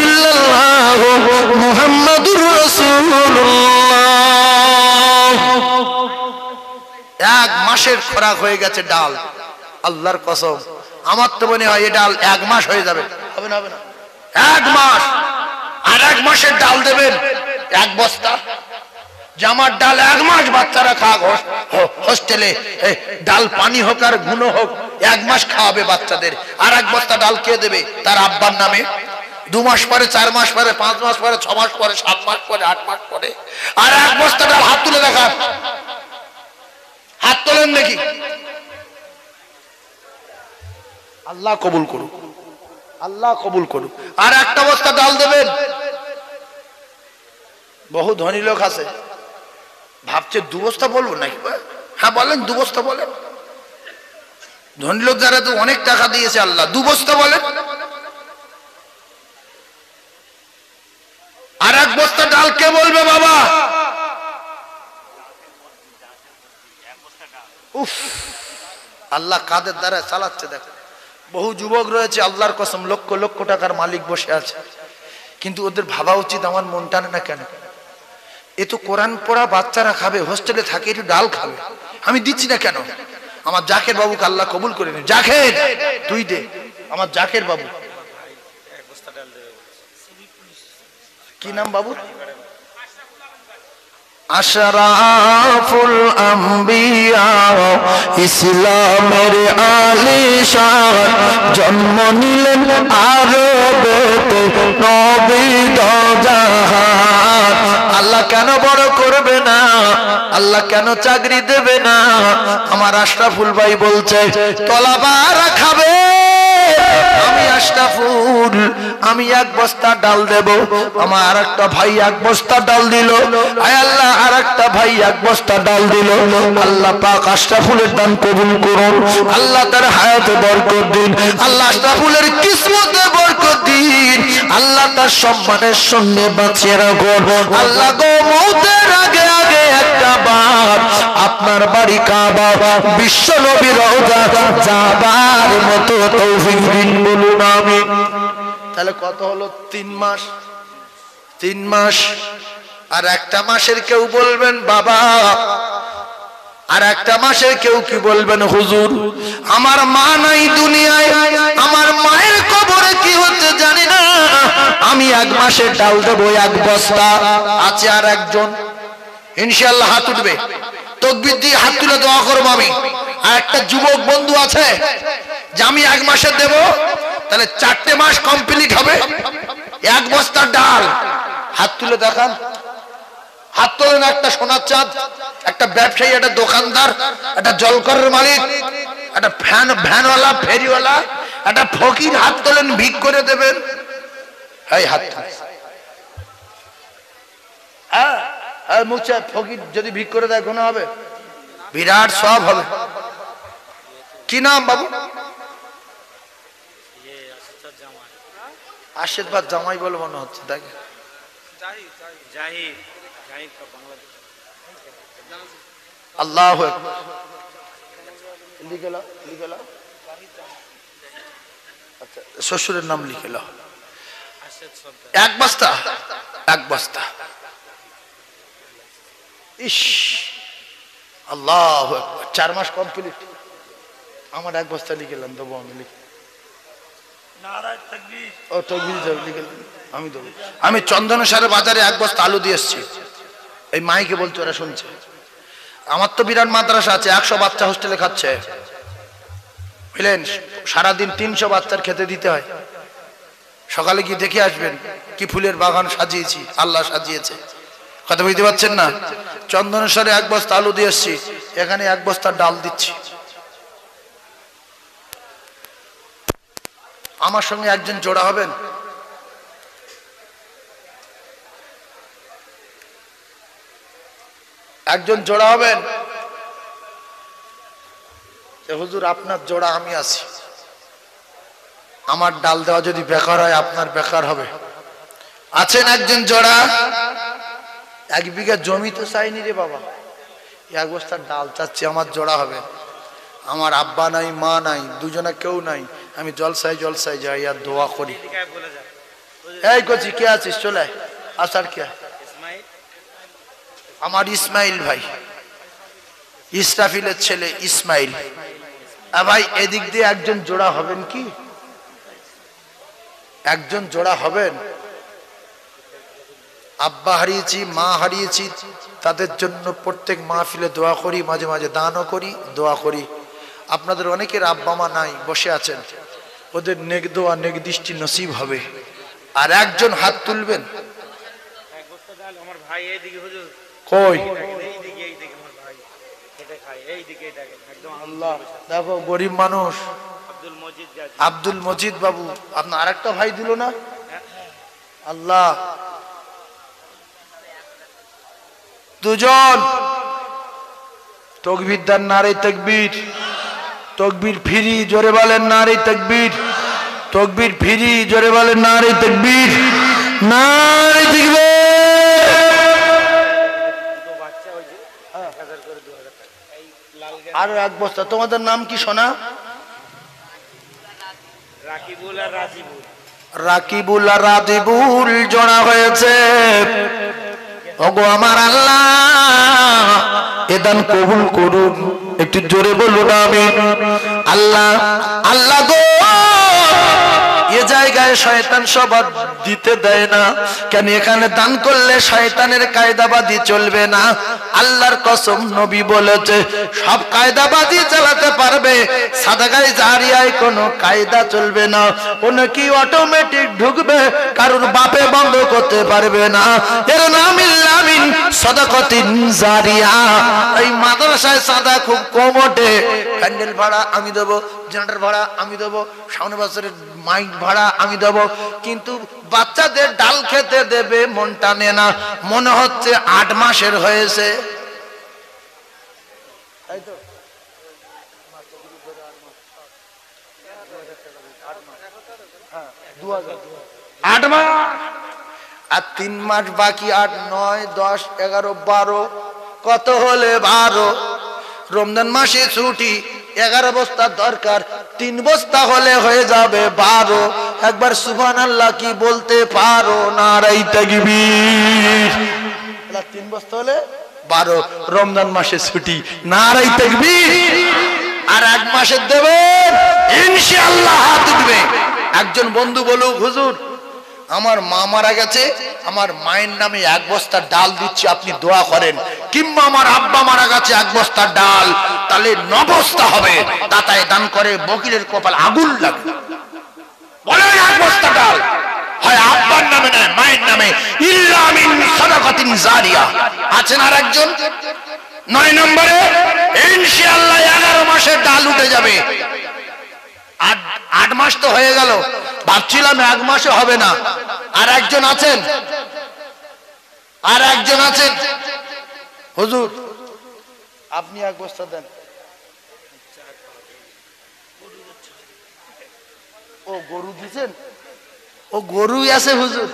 [SPEAKER 1] ইল্লাল্লাহ মুহাম্মাদুর রাসূলুল্লাহ। 1 মাসের খোরাক হয়ে গেছে ডাল। আল্লাহর কসম, আমার তো মনে হয় এই ডাল 1 মাস হয়ে যাবে। হবে না? হবে না? 1 মাস আর 1 মাসের ডাল দেবেন 1 বস্তা। জামার ডাল 1 মাস বাচ্চারা খাক হোস্টেলে, ডাল পানি হোক আর গুঁড়ো হোক 1 মাস খাওয়াবে বাচ্চাদের। আর 1 বস্তা ডাল কে দেবে? তার আব্বার নামে। 2 মাস পরে, 4 মাস পরে, 5 মাস পরে, 6 মাস পরে, 7 মাস পরে, 8 মাস পরে। আর 1 বস্তা ডাল হাত তুলে দেখা, হাত তোলেন দেখি। আল্লাহ কবুল করুক, আল্লাহ কবুল করুক। আর 1টা বস্তা ডাল দেবেন। বহু ধনী লোক আছে ভাবছে 2 বস্তা বলবো নাকি? হ্যাঁ বলেন, 2 বস্তা বলেন। ধনী লোক যারা তো অনেক টাকা দিয়েছে আল্লাহ, 2 বস্তা বলেন। আর 1 বস্তা ডাল কে বলবে বাবা? উফ, আল্লাহ কাদের দ্বারা চালাচ্ছে দেখো। বহু যুবক রয়েছে আল্লাহর কসম লক্ষ লক্ষ টাকার মালিক বসে আছে, কিন্তু ওদের ভাবা উচিত আমার মন টানে না কেন? এ তো কোরআন পড়া বাচ্চারা খাবে, হোস্টেলে থাকে, একটু ডাল খাবে, আমি দিচ্ছি না কেন? আমার জাকের বাবুকে আল্লাহ কবুল করে নেন। জাকের তুই দে, আমার জাকের বাবু। কি নাম বাবু? আশরাফুল আম্বিয়া ইসলামের আলিশান, জন্ম নিলেন আরবেতে নবী দো জাহান। আল্লাহ কেন বড় করবে না? আল্লাহ কেন চাকরি দেবে না? আমার আশরাফুল ভাই বলছে তলাবারা খাবে, আমি আশরাফুল আমি এক বস্তা ডাল দেব। আমার আরেকটা ভাই এক বস্তা ডাল দিল, আয় আল্লাহ আরেকটা ভাই এক বস্তা ডাল দিল। আল্লাহ পাক আশরাফুলের দান কবুল করুন, আল্লাহ তার হায়াতে বরকত দিন, আল্লাহ আশরাফুলের কিসমতে বরকত দিন, আল্লাহ তার সম্মানের সঙ্গে বাঁচিয়ে রাখুন। আল্লাহ গো মওতের আগে আগে একটা বার আপনার বাড়ি কাবা, বিশ্ব নবীর রওজা যাবার মতো তৌফিক দিন, বলুন আমিন। তাহলে কত হলো? 3 মাস। 3 মাস আর একটা মাসের কেউ বলবেন বাবা, আর একটা মাসের কেউ কি বলবেন হুজুর আমার মা নাই দুনিয়ায়, আমার মায়ের কবরে কি হচ্ছে জানি না, আমি 1 মাসের ডাল দেবো 1 বস্তা। আছে আর একজন ইনশাআল্লাহ হাত উঠবে, তাকবীর দিয়ে হাত তুলে দোয়া করব আমি। আর একটা যুবক বন্ধু আছে যে আমি 1 মাসের দেব, তাহলে 4টে মাস কমপ্লিট হবে, 1 বস্তা ডাল। হাত তুলে দেখান, হাত তোলেন। একটা সোনার চাঁদ, একটা ব্যবসায়ী, একটা দোকানদার, একটা জলকরের মালিক, একটা ভ্যানওয়ালা, ফেরিওয়ালা, একটা ফকির, হাত তোলেন, ভিক করে দেবেন। এই হাত মুচা ফকির যদি ভিক করে দেয় গুনাহ হবে? বিরাট সব হবে। কি নাম বাবু? আশীর্বাদ জামাই বলে মনে হচ্ছে, দেখে আল্লাহু আকবার। লিখে লাও, লিখে লাও। আচ্ছা শ্বশুরের নাম লিখে লাও। 1 বস্তা, 1 বস্তা। ইস আল্লাহু আকবার। 4 মাস কমপ্লিট। আমার 1 বস্তা লিখেলাম, দেবো আমি। লিখে ও তাকবীর লিখেলাম আমি দেবো। আমি চন্দনেশ্বরের বাজারে 1 বস্তা আলু দিয়ে এসছি, এই মাইকে বলছে, ওরা শুনছে। আমার তো বিরাট মাদ্রাসা আছে, 100 বাচ্চা হোস্টেলে খাচ্ছে, বুঝলেন? সারাদিন 300 বাচ্চার খেতে দিতে হয়। সকালে গিয়ে দেখে আসবেন কি ফুলের বাগান সাজিয়েছি, আল্লাহ সাজিয়েছে। কথা বুঝতে পারছেন না? চন্দনেশ্বরে 1 বস্তা আলু দিয়ে এসছি, এখানে 1 বস্তা ডাল দিচ্ছি। আমার সঙ্গে একজন জোড়া হবেন? একজন জোড়া হবেন? হুজুর আপনার জোড়া আমি আছি, আমার ডাল দেওয়া যদি বেকার হয় আপনার বেকার হবে। আছেন একজন জোড়া? 1 বিঘা জমি তো চাইনি রে বাবা, 1 বস্তার ডাল চাচ্ছি, আমার জোড়া হবে। আমার আব্বা নাই, মা নাই, দুজনে কেউ নাই, আমি জলসায় জলসায় যাই আর দোয়া করি। এই কচি কে আছিস? চলে আসার কে? আমার ইসমাইল ভাই, ইসরাফিলের ছেলে ইসমাইল। ভাই এদিক দিয়ে একজন জোড়া হবেন কি? একজন জোড়া হবেন? আব্বা হারিয়েছি, মা হারিয়েছি, তাদের জন্য প্রত্যেক মাহফিলে দোয়া করি, মাঝে মাঝে দানও করি, দোয়া করি। আপনাদের অনেকের আব্বা মা নাই, বসে আছেন, ওদের নেক দোয়া নেক দৃষ্টি নসিব হবে। আর একজন হাত তুলবেন। কই আল্লাহ, দেখো গরিব মানুষ, আব্দুল মজিদ বাবু, আপনার আরেকটা ভাই দিল না? আল্লাহ, দুজন তাকবীর দেন, নারে তাকবীর। তাকবীর ফিরি, জোরে বলেন নারে তাকবীর। তাকবীর ফিরি, জোরে বলেন নারে তাকবীর, নারে তাকবীর। আরো 1 বস্তা। তোমাদের নাম কি সোনা? রাকিবুল আর রাজিবুল। রাকিবুল আর রাজিবুল জোড়া হয়েছে। ওগো আমার আল্লাহ এ দান কবুল করুন। একটু জোরে বলুন আমিন। আল্লাহ আল্লাহ গো এ জায়গায় শয়তান সবার দিতে দেয় না কেন? এখানে দান করলে শয়তানের কায়দাবাজি চলবে না। আল্লাহর কসম নবী বলেছে সব কায়দাবাজি চালাতে পারবে, সাদাকায়ে জারিয়ায় কোনো কায়দা চলবে না। কোন কি অটোমেটিক ঢুকবে, কারোর বাপে বন্ধ করতে পারবে না। এর নাম ইল্লামিন সাদাকাতিন জারিয়া। এই মাদ্রাসায় সাদা খুব কম ওঠে। প্যান্ডেল ভাড়া আমি দেবো, জেনারেটর ভাড়া আমি দেবো, সামনে বছরের মাইক ভাড়া আমি দেবো, কিন্তু বাচ্চাদের ডাল খেতে দেবে মন টানে না। মনে হচ্ছে 8 মাসের হয়েছে। 8 মাস আর 3 মাস বাকি। 8, 9, 10, 11, 12 কত হলে 12। রমজান মাসে ছুটি 11 বস্তা দরকার, 3 বস্তা হলে হয়ে যাবে 12। একবার সুবহানাল্লাহ কি বলতে পারো? নারাই তাকবীর। 3 বস্তা হলে 12 রমজান মাসে ছুটি, নারাই তাকবীর। আর 1 মাসের দেবেন ইনশাআল্লাহ হাত উঠবে। একজন বন্ধু বলুক হুজুর আমার মা মারা গেছে, আমার মায়ের নামে 1 বস্তা ডাল দিচ্ছি, আপনি দোয়া করেন। কিংবা আমার আব্বা মারা গেছে 1 বস্তা ডাল, তাহলে 9 বস্তা হবে। দাতায় দান করে বকিলের কপাল আগুন লাগে। বলেন 1 বস্তা ডাল হয় আব্বার নামে নয় মায়ের নামে, ইল্লা মিন সাদাকাতিন জারিয়া। আছেন আর একজন 9 নম্বরে ইনশাআল্লাহ 11 মাসের ডাল উঠে যাবে। 8 মাস তো হয়ে গেল, ভাবছিলাম 1 মাসে হবে না। আর একজন আছেন, আর একজন আছেন হুজুর আপনি 1 বস্তা দেন। ও গরু দিছেন? ও গরুই আছে হুজুর।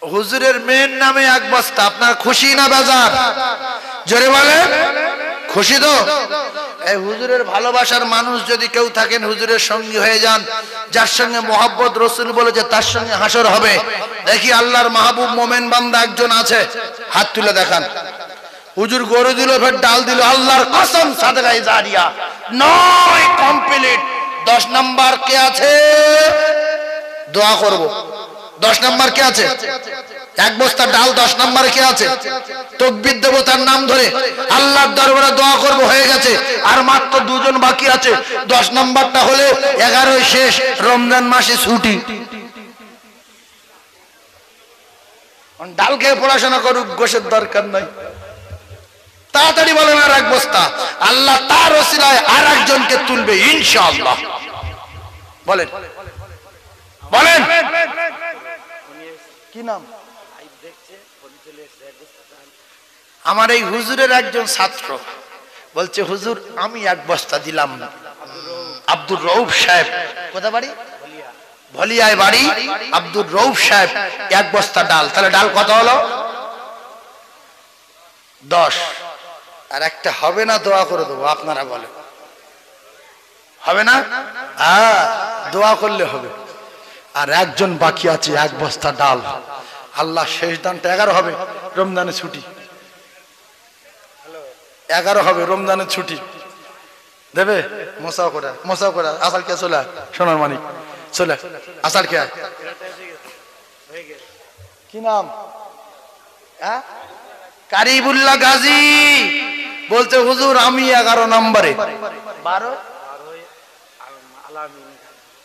[SPEAKER 1] হুজুরের মেয়ের নামে 1 বস্তা। আপনার খুশি না বেজার? জোরে বলেন খুশি তো? এই হুজুরের ভালোবাসার মানুষ যদি কেউ থাকেন হুজুরের সঙ্গী হয়ে যান। যার সঙ্গে মোহাব্বত রাসূল বলেছে তার সঙ্গে হাসর হবে। দেখি আল্লাহর মাহবুব মোমেন বান্দা একজন আছে, হাত তুলে দেখান। হুজুর গরু দিল, ফের ডাল দিল, আল্লাহর কসম সাদকায়ে জারিয়া 9 কমপ্লিট। 10 নাম্বার কে আছে? দোয়া করব। 10 নাম্বার কে আছে? 1 বস্তা ডাল 10 নম্বরে কে আছে? তাকবীর দেব তার নাম ধরে, আল্লাহর দরবারে দোয়া করব। হয়ে গেছে, আর মাত্র 2 জন বাকি আছে। 10 নম্বরটা হলে 11 শেষ, রমজান মাসে ছুটি। ডাল খেয়ে পড়াশোনা করুক, গোশের দরকার নাই। তাড়াতাড়ি বলেন আর 1 বস্তা। আল্লাহ তার ওসিলায় আর একজনকে তুলবে ইনশাআল্লাহ। বলেন বলেন কি নাম? আমার এই হুজুরের একজন ছাত্র বলছে হুজুর আমি 1 বস্তা দিলাম। আব্দুর রউফ সাহেব, কোথা বাড়ি? ভলিয়ায় বাড়ি। আব্দুর রউফ সাহেব 1 বস্তা ডাল। তাহলে ডাল কত হলো? 10। আর একটা হবে না? দোয়া করে দেবো। আপনারা বলেন হবে না? হ্যাঁ দোয়া করলে হবে। আর একজন বাকি আছে 1 বস্তা ডাল। আল্লাহ শেষ দানটা 11 হবে, রমজানের ছুটি। 11 হবে, রমজানের ছুটি দেবে। মোসাও করে আসার কে চলে সোনার মানিক চলে আসার কে কি নাম? কারিবুল্লাহ গাজী বলছে হুজুর আমি 11 নম্বরে। 12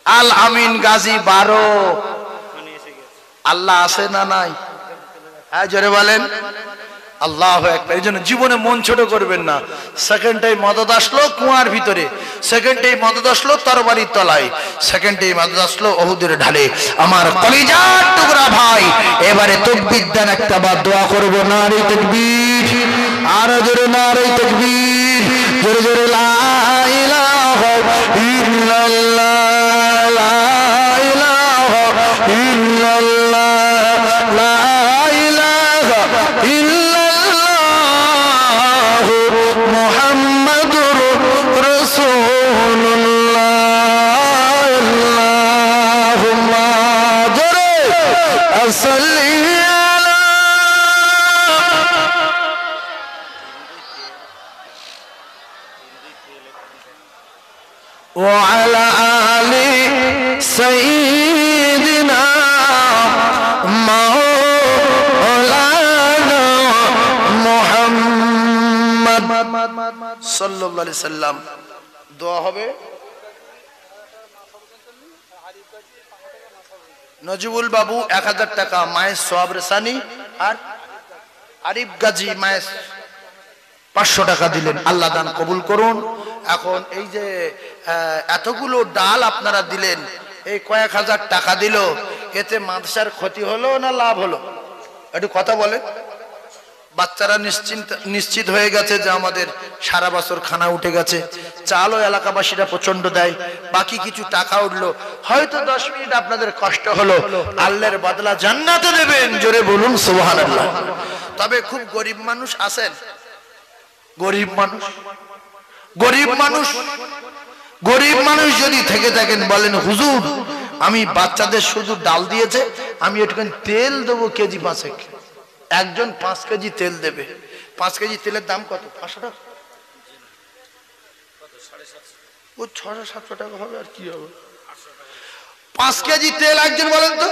[SPEAKER 1] আল আমিন গাজী 12। আল্লাহ আছে না নাই? হ্যাঁ জোরে বলেন আল্লাহু আকবার। এই জন্য জীবনে মন ছোট করবেন না। সেকেন্ড টাইম মদদ আসলো কুয়ার ভিতরে, সেকেন্ড টাইম মদদ আসলো তরবারির তলায়, সেকেন্ড টাইম মদদ আসলো ওহুদের ঢালে। আমার কলিজার টুকরা ভাই এবারে তাকবীর দেন একটা বার দোয়া করব। নারে তাকবীর, আর জোরে নারে তাকবীর, জোরে জোরে লা ইলাহা ইল্লাল্লাহ, লা ইলাহা ইল্লাল্লাহ, লা ইলাহা ইল্লাল্লাহ মুহাম্মাদুর রাসূলুল্লাহ। আল্লাহুম্মা জোরে সাল্লি وعلى آل سيدنا مولانا محمد সাল্লাল্লাহু আলাইহি সাল্লাম। দোয়া হবে নজিবুল বাবু 1000 টাকা মায়ের সওয়াব রেসানি, আর আরিফ গাজী মায়ের 500 টাকা দিলেন। আল্লাহ দান কবুল করুন। এখন এই যে এতগুলো ডাল আপনারা দিলেন, এই কয়েক হাজার টাকা দিল, এতে মাদ্রাসার ক্ষতি হলো না লাভ হলো? একটু কথা বলে। বাচ্চারা নিশ্চিত হয়ে গেছে যে আমাদের সারা বছর খানা উঠে গেছে, চালও এলাকাবাসীরা প্রচন্ড দেয়, বাকি কিছু টাকা উঠলো, হয়তো 10 মিনিট আপনাদের কষ্ট হলো, আল্লাহর বদলা জান্নাতে দেবেন। জোরে বলুন সুবহানাল্লাহ। তবে খুব গরিব মানুষ আছেন, গরিব মানুষ যদি থেকে থাকেন, বলেন হুজুর আমি বাচ্চাদের শুধু ডাল দিয়েছে, আমি একটুখানি তেল দেবো কেজি 5 একজন 5 কেজি তেল দেবে। 5 কেজি তেলের দাম কত? 500 টাকা। ও 600-700 টাকা হবে, আর কি হবে? 5 কেজি তেল একজন বলেন তো,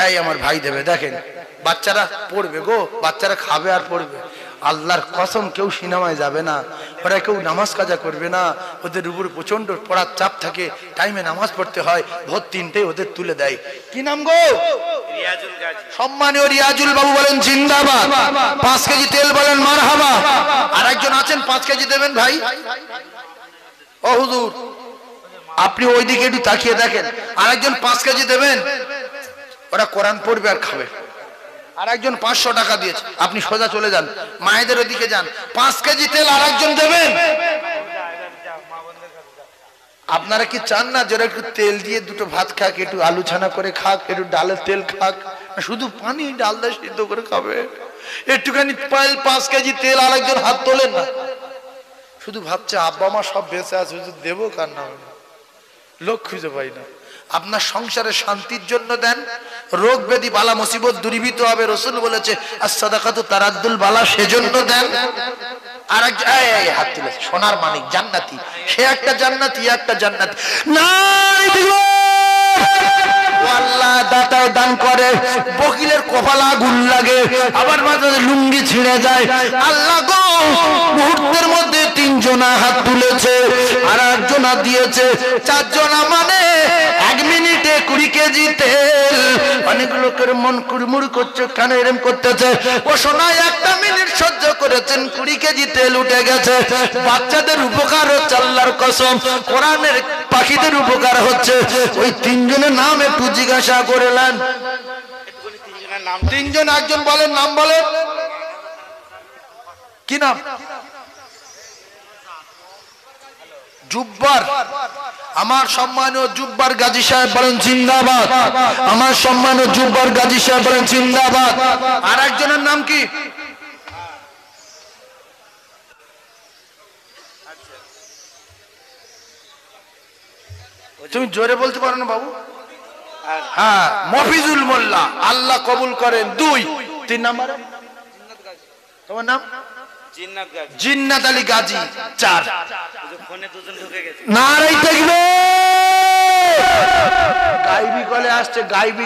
[SPEAKER 1] এই আমার ভাই দেবে। দেখেন বাচ্চারা পড়বে গো, বাচ্চারা খাবে আর পড়বে। আল্লাহর কসম কেউ সিনেমায় যাবে না, ওরা কেউ নামাজ কাজা করবে না, ওদের উপর প্রচন্ড পড়ার চাপ থাকে, টাইমে নামাজ পড়তে হয়, ভোর 3টায় ওদের তুলে দেয়। কি নাম গো? রিয়াজুল গাজী। সম্মানীয় রিয়াজুল বাবু বলেন জিন্দাবাদ। 5 কেজি তেল বলেন মারহাবা। আর একজন আছেন 5 কেজি দেবেন ভাই। ও হুজুর আপনি ওইদিকে একটু তাকিয়ে দেখেন, আরেকজন 5 কেজি দেবেন, ওরা কোরআন পড়বে আর খাবে। আর একজন 500 টাকা দিয়েছে, আপনি সোজা চলে যান মায়েদের ওদিকে যান, 5 কেজি তেল আর একজন দেবেন। আপনারা কি চান না যারা একটু তেল দিয়ে দুটো ভাত খাক, একটু আলু ছানা করে খাক, একটু ডালের তেল খাক, শুধু পানি ডাল দিয়ে সিদ্ধ করে খাবে? একটুখানি 5 কেজি তেল আর একজন হাত তোলেন না, শুধু ভাবছে আব্বা মা সব বেঁচে আছে, দেবো কার নামে, লোক খুঁজে পাই না। আপনার সংসারে শান্তির জন্য দেন, রোগ ব্যাধি বালা মুসিবত দূরীভূত হবে, রাসূল বলেছে as-সাদাকাতু তারাদ্দুল বালা, সেজন্য দেন। আর এই হাত তুলে সোনার মানিক জান্নাতি, সে একটা জান্নাতি, একটা জান্নাতি। নাই দিও আল্লাহ দাতাও দান করে, বকিলের কপালে আগুন লাগে, আবার মাথায় লুঙ্গি ছিঁড়ে যায়। আল্লাহ গো মুহূর্তের মধ্যে 3 জনা হাত তুলেছে, আর একজনা দিয়েছে 4 জনা, মানে 1 মিনিটে 20 কেজি তেল। অনেক লোকের মন কুড়মুড় করছে, কেন এরকম করতেছে? ও সোনায় 1 মিনিট সহ্য করেছেন, 20 কেজি তেল উঠে গেছে। বাচ্চাদের উপকার হচ্ছে, আল্লাহর কসম কোরআনের পাখিদের উপকার হচ্ছে। ওই 3 জনের নাম একটু জিজ্ঞাসা করলেন। 3 জন, একজন বলেন, নাম বলেন, কি নাম? জুব্বার। আমার সম্মানীয় জুব্বার গাজী সাহেব বলেন জিন্দাবাদ। আমার সম্মানীয় জুব্বার গাজী সাহেব বলেন জিন্দাবাদ। আর একজনের নাম কি? তুমি জোরে বলতে পারো না বাবু? হ্যাঁ, মফিজুল মোল্লা, আল্লাহ কবুল করেন। 2, 3 নাম্বার তোমার নাম? জিন্নাত আলী গাজী। 4। নারাই তাকবীর। গাইবি কলে আসছে, গাইবি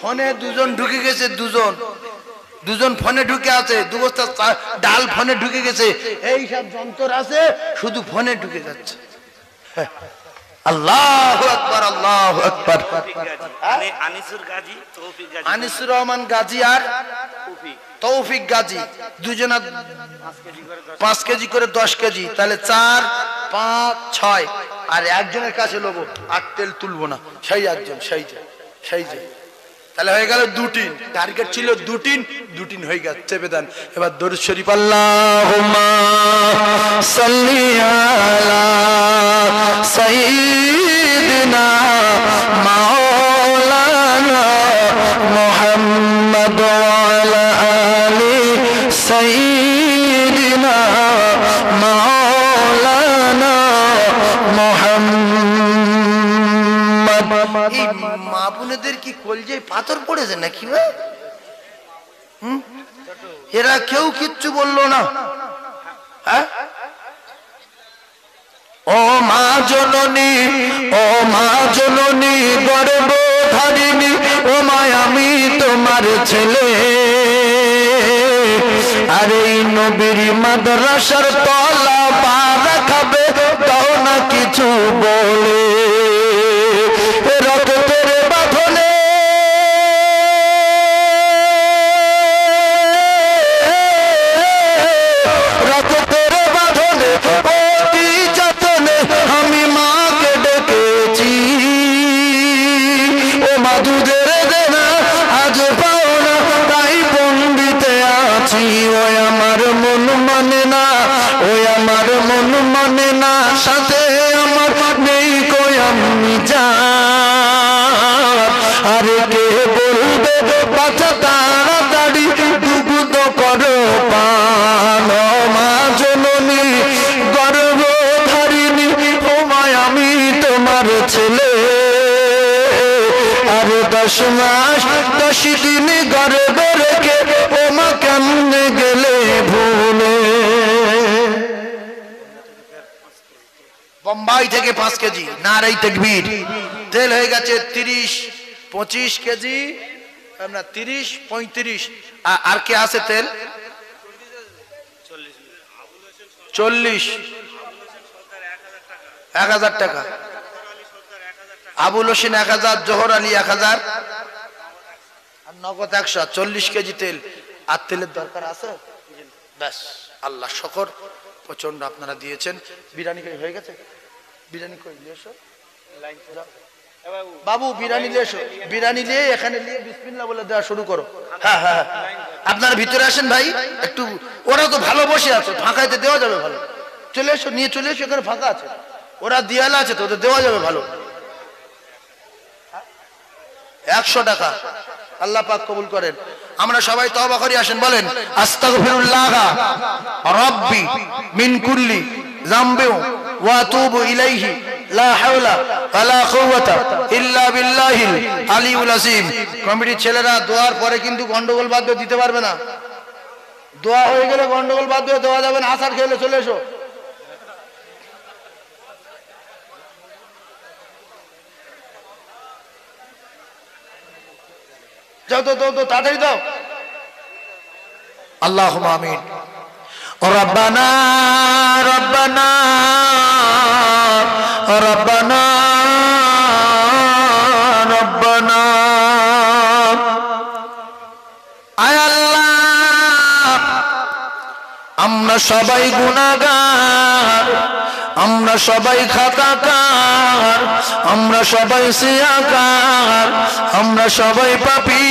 [SPEAKER 1] ফোনে 2 জন ঢুকে গেছে, 2 জন ফোনে ঢুকে আছে, 2 বস্তা ডাল ফোনে ঢুকে গেছে, এই সব যন্ত্র আছে, শুধু ফোনে ঢুকে যাচ্ছে। আল্লাহু আকবার, আল্লাহু আকবার। আনিসুর রহমান গাজী আর তৌফিক গাজী, 2 জনা 5 কেজি করে 10 কেজি, তাহলে 4, 5, 6। আর একজনের কাছে লোবো, আর তেল তুলবো না, সেই একজন, সেই যে তাহলে হয়ে গেল 2 টিন। টার্গেট ছিল 2 টিন হয়ে গেছে। চেপে দেন এবার দরুদ শরীফ। আল্লাহুম্মা সাল্লি আলা সাইয়্যিদিনা মাওলানা মুহাম্মদ ওয়া আলা আলি সাইয়্যিদিনা মাওলানা মুহাম্মদ। এই মা বোনেদের কি কলজায় পাথর পড়েছে নাকি ভাই? এরা কেউ কিচ্ছু বললো না। হ্যাঁ, ও মা জননী ও মা জননী গর্ভধারিণী ও মা আমি তোমার ছেলে আরে এই নবীর মাদ্রাসার তলা পা রাখাবে দাও না কিছু বলে রক্তের বাঁধনে অতি যতনে আমি মাকে ডেকেছি ও মা দুধের দেনা আজ পাও না তাই বন্দিতে আছি ওই আমার মন মানে না ওই আমার মন মানে না সাথে আমার নেই কই আমি যান আরে কে বলবে বাচ্চা তাড়াতাড়ি দুগ্ধ করো পান মা জননী গর্ভধারিণী ও মা আমি তোমার ছেলে আরে 10 মাস 10 দিন গর্ভে রেখে ও মা কেমনে গেলে ভুলে বোম্বাই থেকে 5 কেজি নারাই তাকবীর তেল হয়ে গেছে 30-25 কেজি আমরা 30-35 আর কি আছে তেল 40 1000 টাকা আবুল হোসেন 1000 জোহর আলী 1000 আর নগদ 140 কেজি তেল আর তেলের দরকার আছে ব্যাস আল্লাহ শুকর প্রচন্ড আপনারা দিয়েছেন বিরিয়ানি হয়ে গেছে বিরিয়ানি কই নিয়ে এসো বাবু বিরিয়ানি নিয়ে এসো বিরিয়ানি নিয়ে এখানে নিয়ে বিসমিল্লাহ বলে দেওয়া শুরু করো হ্যাঁ হ্যাঁ আপনারা ভিতরে আসেন ভাই একটু ওরা তো ভালো বসে আছে ফাঁকাইতে দেওয়া যাবে ভালো চলে এসো নিয়ে চলে এসো এখানে ফাঁকা আছে ওরা দিয়ালা আছে তো ওদের দেওয়া যাবে ভালো 100 টাকা আল্লাহ পাক কবুল করেন আমরা সবাই তওবা করি আসেন বলেন আস্তাগফিরুল্লাহ রাব্বি মিন কুল্লি যামবি ওয়া আতুবু ইলাইহি লা হাওলা ওয়ালা কুওয়াতা ইল্লা বিল্লাহিল আলিউল আযীম কমিটির ছেলেরা দোয়ার পরে কিন্তু গন্ডগোল বাদ দিতে পারবে না দোয়া হয়ে গেলে গন্ডগোল বাদ দিয়ে দেওয়া যাবে না আসার খেলে চলে এসো যাও তো তাড়াতাড়ি দাও আল্লাহুম্মা আমিন রব্বানা রব্বানা রব্বানা রব্বানা আয় আল্লাহ আমরা সবাই গুনাহগার আমরা সবাই খাতাকার আমরা সবাই সিয়াকার আমরা সবাই পাপী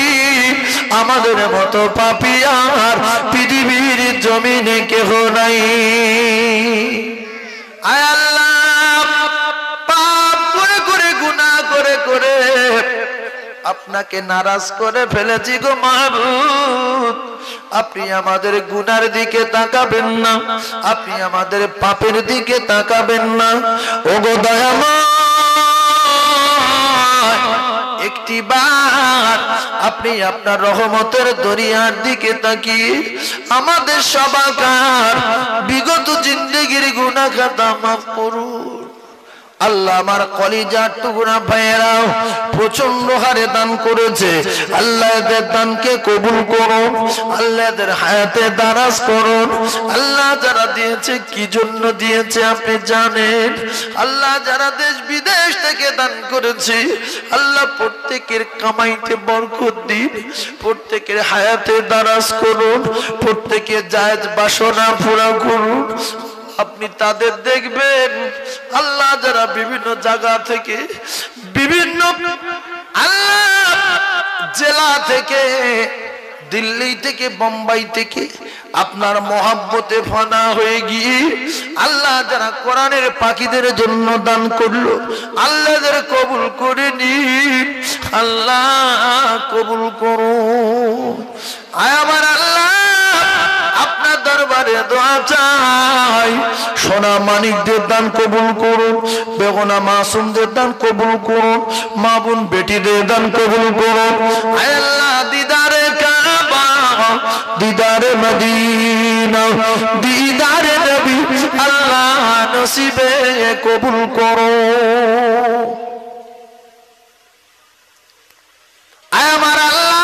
[SPEAKER 1] আমাদের মতো পাপী আর পৃথিবীর জমিনে কেহ নাই আয় আল্লাহ পাপ করে করে গুনাহ করে করে আপনাকে নারাজ করে ফেলেছি গো মাবুদ আপনি আমাদের গুনার দিকে তাকাবেন না আপনি আমাদের পাপের দিকে তাকাবেন না ওগো দয়াময় একটিবার আপনি আপনার রহমতের দরিয়ার দিকে তাকিয়ে আমাদের সবাকার বিগত জিন্দেগির গুনাহ খাতা মাফ করুন আল্লাহ আমার কলিজার টুকরা ভাইয়েরাও প্রচন্ড হারে দান করেছে আল্লাহ এদের দানকে কবুল করুন আল্লাহ এদের হায়াতে দারাজ করুন আল্লাহ যারা দিয়েছে কি জন্য দিয়েছে আপনি জানেন আল্লাহ যারা দেশ বিদেশ থেকে দান করেছে আল্লাহ প্রত্যেকের কামাইতে বরকত দিন প্রত্যেকের হায়াতে দারাজ করুন প্রত্যেকের জায়েজ বাসনা পুরা করুন আপনি তাদের দেখবেন আল্লাহ যারা বিভিন্ন জায়গা থেকে বিভিন্ন আল্লাহ জেলা থেকে দিল্লি থেকে বোম্বাই থেকে আপনার মহব্বতে ফানা হয়ে গিয়ে আল্লাহ যারা কোরআনের পাখিদের জন্য দান করলো আল্লাহ যারা কবুল করে নিন আল্লাহ কবুল করুন আয় আমার আল্লাহ আপনার দরবারে দোয়া চাই সোনা মানিকদের দান কবুল করুন বেগনা মাসুমদের দান কবুল করুন মা বোন বেটিদের দান কবুল করুন আয় আল্লাহ দিদারে কাবা দিদারে মদিনা মদিনা দিদারে নবী আল্লাহ নসিবে কবুল করো। আয় আমার আল্লাহ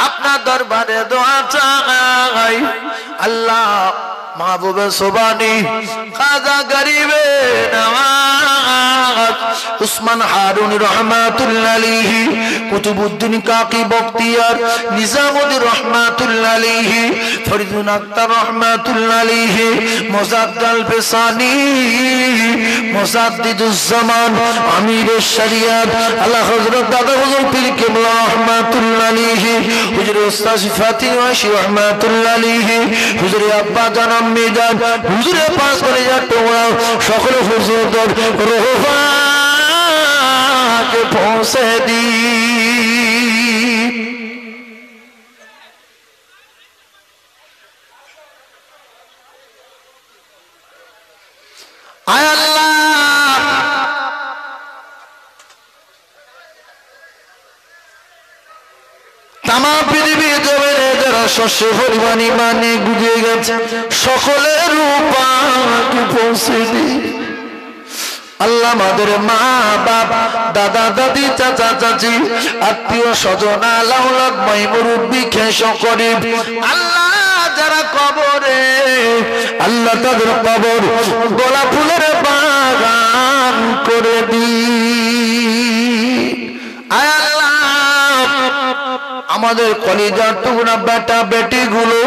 [SPEAKER 1] আপনার দরবারে দোয়া চাই আল্লাহ মাহবুবে সোবানি খাজা গরিবে নওয়াজ উসমান হারুন রহমাতুল্লাহ আলাইহি কুতুবউদ্দিন কাকি বখতিয়ার নিজামউদ্দিন রহমাতুল্লাহ আলাইহি ফরিদুন আক্তার রহমাতুল্লাহ আলাইহি মুজাদ্দাল ফিসানি মুজাদ্দিদুজ জামান আমিরুশ শরিয়ত আল্লাহ হযরত দাদা হুজুর পীর কিবলা রহমাতুল্লাহ আলাইহি হুজুর উস্তাদ ফাতিহ ওয়াশি রহমাতুল্লাহ আলাইহি হুজুর আব্বা জান মিজান হুজুরে পাঁচ করে তোমরা সকল হুজুরদের রূহাকে পৌঁছে দি। আয় আল্লাহ তামা পৃথিবী জমিনে যারা শস্য পরিমাণ ইমানে গুজিয়ে গেছে সকলের রূপাকে পৌঁছে দি। আল্লাহ আমাদের মা বাপ দাদা দাদি চাচা চাচি আত্মীয় স্বজন আলাউলাদ মাই মুরব্বি খেশ করিব আল্লাহ যারা কবরে আল্লাহ তাদের কবর গোলাপ ফুলের বাগান করে দি। আয় আল্লাহ আমাদের কলিজার টুকরা বেটা বেটি গুলো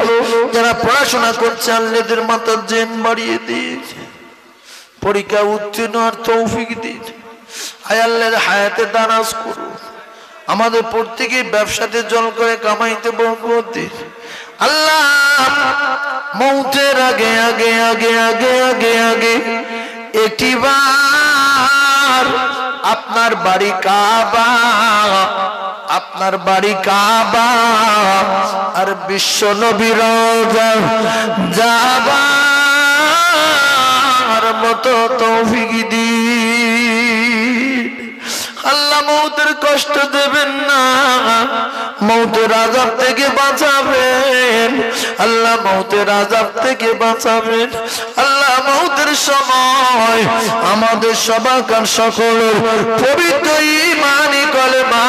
[SPEAKER 1] যারা পড়াশোনা করছে আল্লাহদের মাথার জেন বাড়িয়ে দিন পরীক্ষা উত্তীর্ণ আর তৌফিক দিন। আয় আল্লাহর হায়াতে দারাজ করুন আমাদের প্রত্যেকে ব্যবসাতে জল করে কামাইতে বরকত দিন। আল্লাহ মৌতের আগে আগে আগে আগে আগে আগে একটিবার আপনার বাড়ি কাবা আপনার বাড়ি কাবা আর বিশ্ব নবী রওজা যাবার মতো তৌফিক দিন। আল্লাহ মৌতের কষ্ট দেবেন না মৌতের আযাব থেকে বাঁচাবেন আল্লাহ মৌতের আযাব থেকে বাঁচাবেন আল্লাহ মৌতের সময় আমাদের সবাকার সকলের পবিত্র ঈমানি কলেমা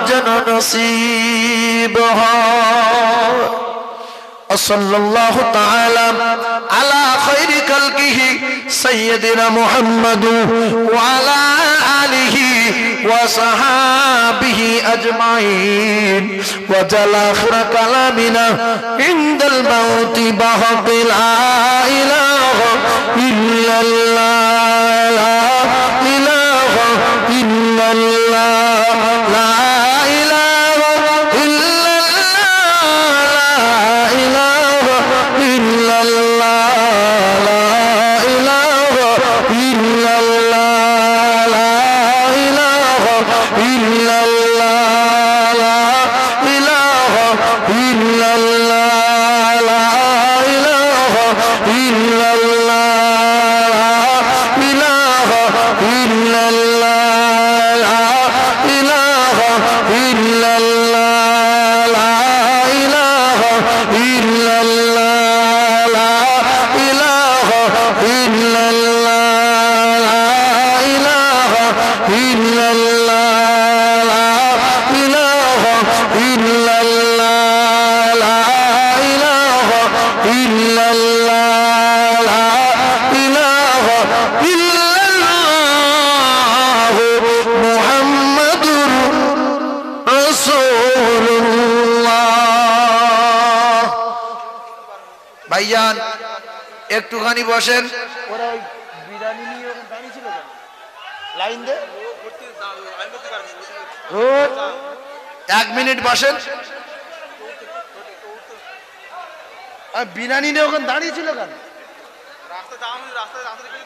[SPEAKER 1] যেন নসিব হয়। সাল্লাল্লাহু তাআলা আলা খায়রি খালকিহি সাইয়্যিদিনা মুহাম্মাদ ওয়া আলা আলিহি ওয়া সাহাবিহি আজমাইন ওয়া জালা আখিরা কালামিনা ইনদাল মাউতি বাহাqqi লা ইলাহা ইল্লাল্লাহ লা ইলাহা ইল্লাল্লাহ লা ভাইজান একটুখানি বসেন। ওরা ওই বিরিয়ানি নিয়ে ওখানে দাঁড়িয়ে ছিল কেন? লাইন দে 1 মিনিট বসেন। বিরিয়ানি নিয়ে ওখানে দাঁড়িয়ে ছিল কেন? রাস্তা